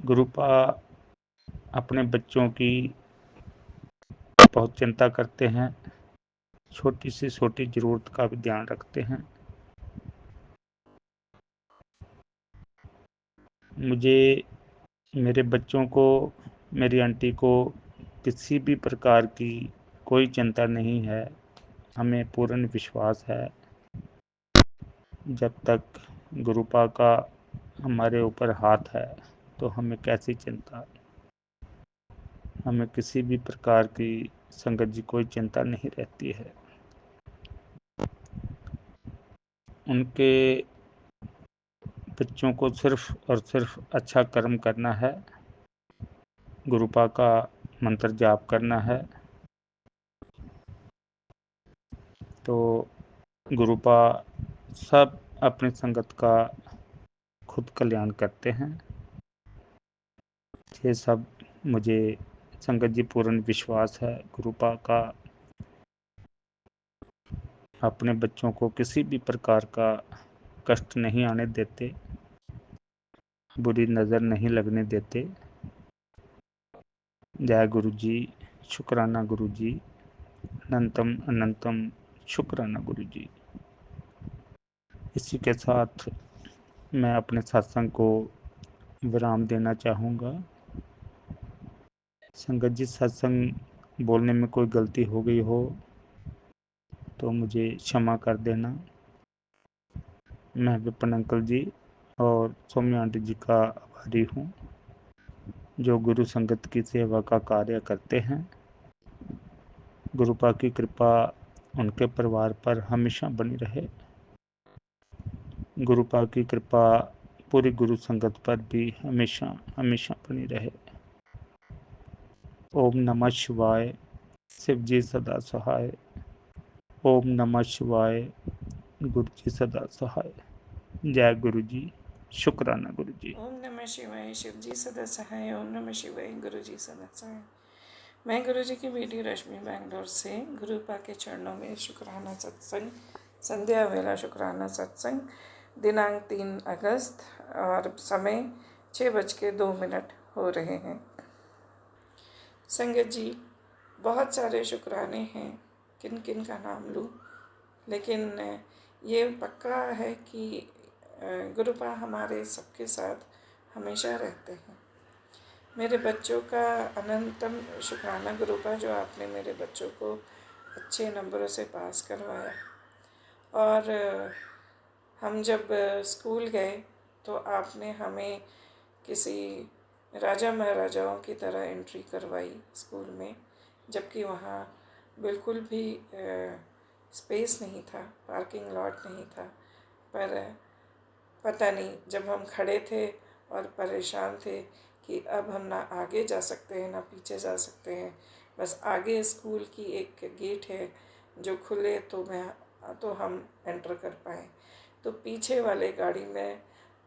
गुरुपा अपने बच्चों की बहुत चिंता करते हैं, छोटी से छोटी ज़रूरत का भी ध्यान रखते हैं। मुझे, मेरे बच्चों को, मेरी आंटी को किसी भी प्रकार की कोई चिंता नहीं है। हमें पूर्ण विश्वास है, जब तक गुरुपा का हमारे ऊपर हाथ है तो हमें कैसी चिंता। हमें किसी भी प्रकार की संगत जी कोई चिंता नहीं रहती है। उनके बच्चों को सिर्फ और सिर्फ अच्छा कर्म करना है, गुरुपा का मंत्र जाप करना है, तो गुरुपा सब अपनी संगत का खुद कल्याण करते हैं। ये सब मुझे संगत जी पूर्ण विश्वास है। गुरुपा का अपने बच्चों को किसी भी प्रकार का कष्ट नहीं आने देते, बुरी नज़र नहीं लगने देते। जय गुरु जी, शुक्राना गुरु जी, अनंतम अनंतम शुक्राना गुरु जी। इसी के साथ मैं अपने सत्संग को विराम देना चाहूँगा। संगत जी, सत्संग बोलने में कोई गलती हो गई हो तो मुझे क्षमा कर देना। मैं विपिन अंकल जी और सौम्या आंटी जी का आभारी हूँ, जो गुरु संगत की सेवा का कार्य करते हैं। गुरुपा की कृपा उनके परिवार पर हमेशा बनी रहे। गुरुपा की कृपा पूरी गुरु संगत पर भी हमेशा हमेशा बनी रहे। ओम नमः शिवाय। शिव जी सदा सहाय। ओम नमः शिवाय। गुरु जी सदा सहाय। जय गुरु जी। शुक्राना गुरु जी। ओम नमः शिवाय। शिव जी सदा सहाय। ओम नमः शिवाय। गुरु जी सदा सहाय। मैं गुरु जी की बेटी रश्मि बैंगलोर से गुरुपा के चरणों में शुक्राना सत्संग, संध्या वेला शुक्राना सत्संग, दिनांक 3 अगस्त और समय 6:02 हो रहे हैं। संगत जी, बहुत सारे शुक्राने हैं, किन किन का नाम लूँ, लेकिन ये पक्का है कि गुरुपा हमारे सबके साथ हमेशा रहते हैं। मेरे बच्चों का अनंतम शुक्राना गुरुपा, जो आपने मेरे बच्चों को अच्छे नंबरों से पास करवाया। और हम जब स्कूल गए तो आपने हमें किसी राजा महाराजाओं की तरह एंट्री करवाई स्कूल में, जबकि वहाँ बिल्कुल भी स्पेस नहीं था, पार्किंग लॉट नहीं था। पर पता नहीं, जब हम खड़े थे और परेशान थे कि अब हम ना आगे जा सकते हैं ना पीछे जा सकते हैं, बस आगे स्कूल की एक गेट है जो खुले तो हम एंटर कर पाएँ, तो पीछे वाले गाड़ी में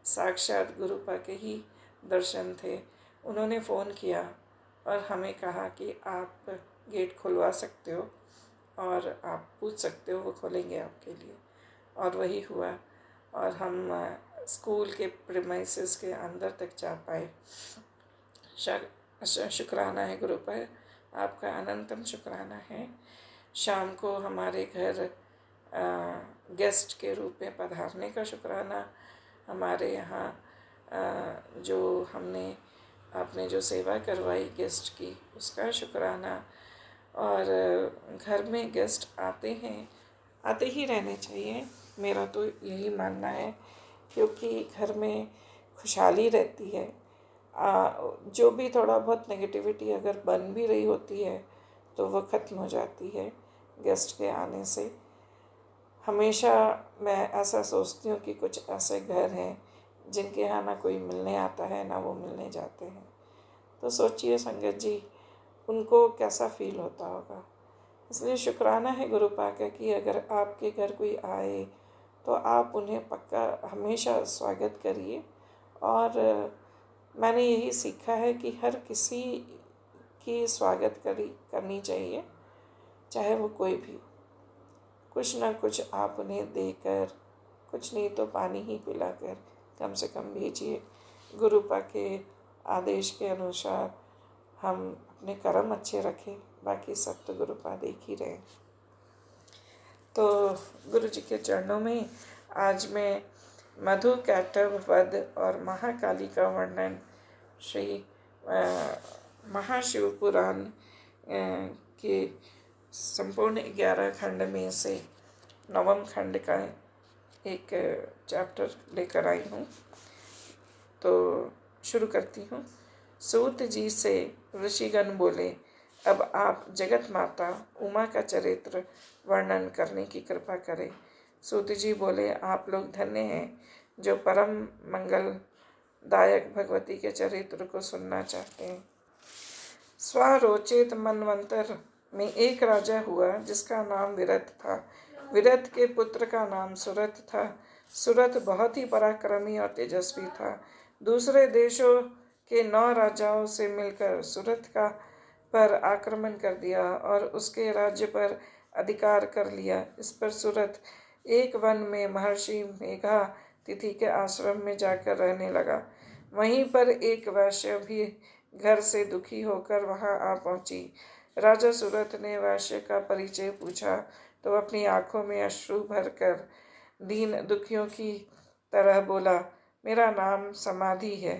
साक्षात गुरुपा के ही दर्शन थे। उन्होंने फ़ोन किया और हमें कहा कि आप गेट खुलवा सकते हो और आप पूछ सकते हो, वो खोलेंगे आपके लिए। और वही हुआ और हम स्कूल के प्रीमाइसेस के अंदर तक जा पाए। शुक्राना है गुरुपा, आपका अनंतम शुक्राना है। शाम को हमारे घर गेस्ट के रूप में पधारने का शुक्राना, हमारे यहाँ जो आपने जो सेवा करवाई गेस्ट की, उसका शुक्राना। और घर में गेस्ट आते ही रहने चाहिए, मेरा तो यही मानना है, क्योंकि घर में खुशहाली रहती है। जो भी थोड़ा बहुत नेगेटिविटी अगर बन भी रही होती है तो वो ख़त्म हो जाती है गेस्ट के आने से। हमेशा मैं ऐसा सोचती हूँ कि कुछ ऐसे घर हैं जिनके यहाँ ना कोई मिलने आता है ना वो मिलने जाते हैं, तो सोचिए संगत जी, उनको कैसा फील होता होगा। इसलिए शुक्राना है गुरुपा का कि अगर आपके घर कोई आए तो आप उन्हें पक्का हमेशा स्वागत करिए। और मैंने यही सीखा है कि हर किसी की स्वागत करनी चाहिए, चाहे वो कोई भी हो। कुछ ना कुछ आप उन्हें देकर, कुछ नहीं तो पानी ही पिलाकर कम से कम भेजिए। गुरुपा के आदेश के अनुसार हम अपने कर्म अच्छे रखें, बाकी सब तो गुरुपा देख ही रहे। तो गुरु जी के चरणों में आज मैं मधु कैटव वध और महाकाली का वर्णन श्री महाशिव पुराण के संपूर्ण 11 खंड में से 9वें खंड का एक चैप्टर लेकर आई हूँ। तो शुरू करती हूँ। सूत जी से ऋषिगण बोले, अब आप जगत माता उमा का चरित्र वर्णन करने की कृपा करें। सूत जी बोले, आप लोग धन्य हैं जो परम मंगलदायक भगवती के चरित्र को सुनना चाहते हैं। स्वरोचित मनवंतर में एक राजा हुआ जिसका नाम विरत था। विरत के पुत्र का नाम सुरथ था। सुरथ बहुत ही पराक्रमी और तेजस्वी था। दूसरे देशों के 9 राजाओं से मिलकर सुरथ का पर आक्रमण कर दिया और उसके राज्य पर अधिकार कर लिया। इस पर सुरथ एक वन में महर्षि मेघा तिथि के आश्रम में जाकर रहने लगा। वहीं पर एक वैश्य भी घर से दुखी होकर वहां आ पहुंची। राजा सुरथ ने वैश्य का परिचय पूछा तो अपनी आंखों में अश्रु भरकर दीन दुखियों की तरह बोला, मेरा नाम समाधि है,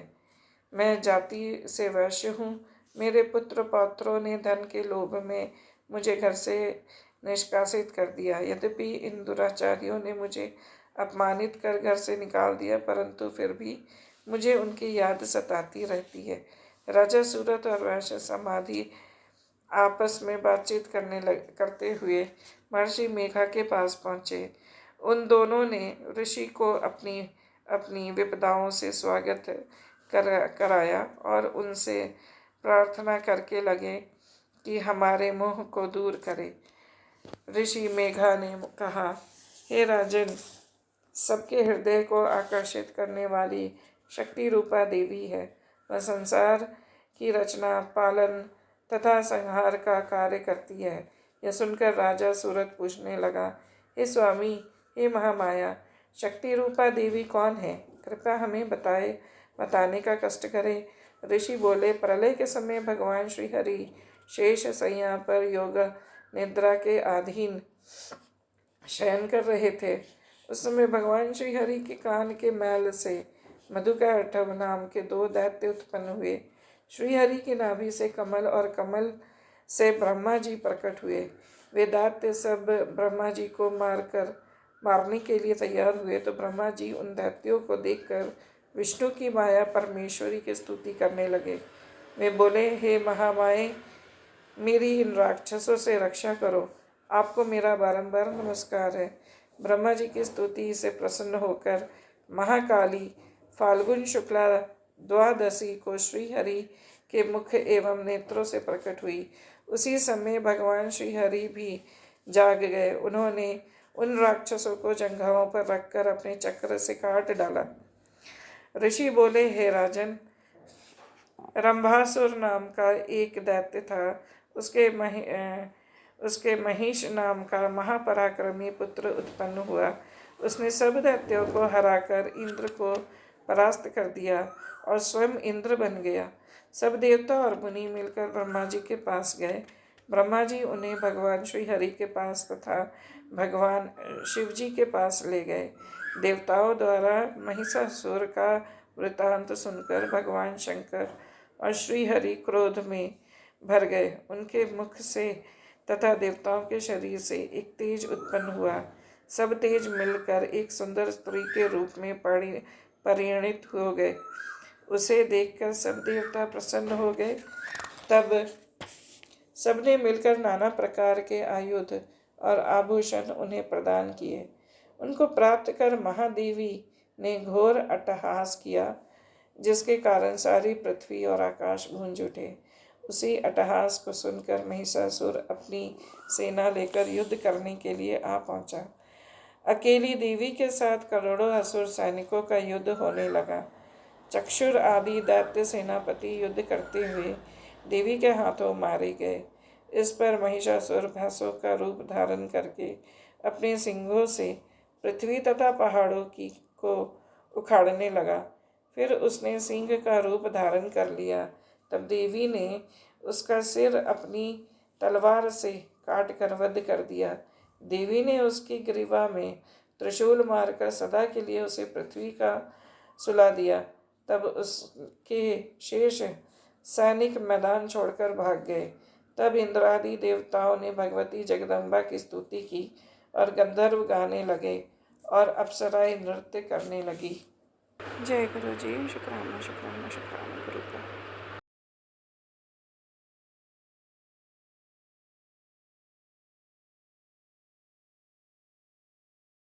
मैं जाति से वैश्य हूँ। मेरे पुत्र पौत्रों ने धन के लोभ में मुझे घर से निष्कासित कर दिया। यद्यपि इन दुराचारियों ने मुझे अपमानित कर घर से निकाल दिया, परंतु फिर भी मुझे उनकी याद सताती रहती है। राजा सूरत और वैश्य समाधि आपस में बातचीत करते हुए महर्षि मेघा के पास पहुँचे। उन दोनों ने ऋषि को अपनी अपनी विपदाओं से स्वागत कराया और उनसे प्रार्थना करके लगे कि हमारे मोह को दूर करे। ऋषि मेघा ने कहा, हे राजन, सबके हृदय को आकर्षित करने वाली शक्ति रूपा देवी है। वह संसार की रचना, पालन तथा संहार का कार्य करती है। यह सुनकर राजा सूरत पूछने लगा, हे स्वामी, हे महामाया, शक्ति रूपा देवी कौन है? कृपया हमें बताने का कष्ट करें। ऋषि बोले, प्रलय के समय भगवान श्री हरि शेष शैया पर योग निद्रा के अधीन शयन कर रहे थे। उस समय भगवान श्री हरि के कान के मैल से मधुकैटभ नाम के 2 दैत्य उत्पन्न हुए। श्री हरि की नाभि से कमल और कमल से ब्रह्मा जी प्रकट हुए। वे दैत्य सब ब्रह्मा जी को मारने के लिए तैयार हुए तो ब्रह्मा जी उन दैत्यों को देखकर विष्णु की माया परमेश्वरी की स्तुति करने लगे। वे बोले, हे महामाये, मेरी इन राक्षसों से रक्षा करो। आपको मेरा बारंबार नमस्कार है। ब्रह्मा जी की स्तुति से प्रसन्न होकर महाकाली फाल्गुन शुक्ला द्वादशी को श्री हरि के मुख एवं नेत्रों से प्रकट हुई। उसी समय भगवान श्री हरि भी जाग गए। उन्होंने उन राक्षसों को जंघाओं पर रखकर अपने चक्र से काट डाला। ऋषि बोले, हे राजन, रंभासुर नाम का एक दैत्य था। उसके महिष नाम का महापराक्रमी पुत्र उत्पन्न हुआ। उसने सब दैत्यों को हराकर इंद्र को परास्त कर दिया और स्वयं इंद्र बन गया। सब देवता और मुनि मिलकर ब्रह्मा जी के पास गए। ब्रह्मा जी उन्हें भगवान श्री हरि के पास तथा भगवान शिव जी के पास ले गए। देवताओं द्वारा महिषासुर का वृतांत सुनकर भगवान शंकर और श्री हरि क्रोध में भर गए। उनके मुख से तथा देवताओं के शरीर से एक तेज उत्पन्न हुआ। सब तेज मिलकर एक सुंदर स्त्री के रूप में परिणित हो गए। उसे देखकर सब देवता प्रसन्न हो गए। तब सबने मिलकर नाना प्रकार के आयुध और आभूषण उन्हें प्रदान किए। उनको प्राप्त कर महादेवी ने घोर अट्टहास किया, जिसके कारण सारी पृथ्वी और आकाश गूंज उठे। उसी अट्टहास को सुनकर महिषासुर अपनी सेना लेकर युद्ध करने के लिए आ पहुंचा। अकेली देवी के साथ करोड़ों असुर सैनिकों का युद्ध होने लगा। चक्षुर आदि दैत्य सेनापति युद्ध करते हुए देवी के हाथों मारे गए। इस पर महिषासुर भैंसों का रूप धारण करके अपने सिंगों से पृथ्वी तथा पहाड़ों को उखाड़ने लगा। फिर उसने सिंह का रूप धारण कर लिया। तब देवी ने उसका सिर अपनी तलवार से काट कर वध कर दिया। देवी ने उसकी ग्रीवा में त्रिशूल मारकर सदा के लिए उसे पृथ्वी का सुला दिया। तब उसके शेष सैनिक मैदान छोड़कर भाग गए। तब इंद्रादि देवताओं ने भगवती जगदम्बा की स्तुति की और गंधर्व गाने लगे और अप्सराएं नृत्य करने लगी। जय गुरु जी। शुक्राना शुक्राना शुक्राना गुरु का।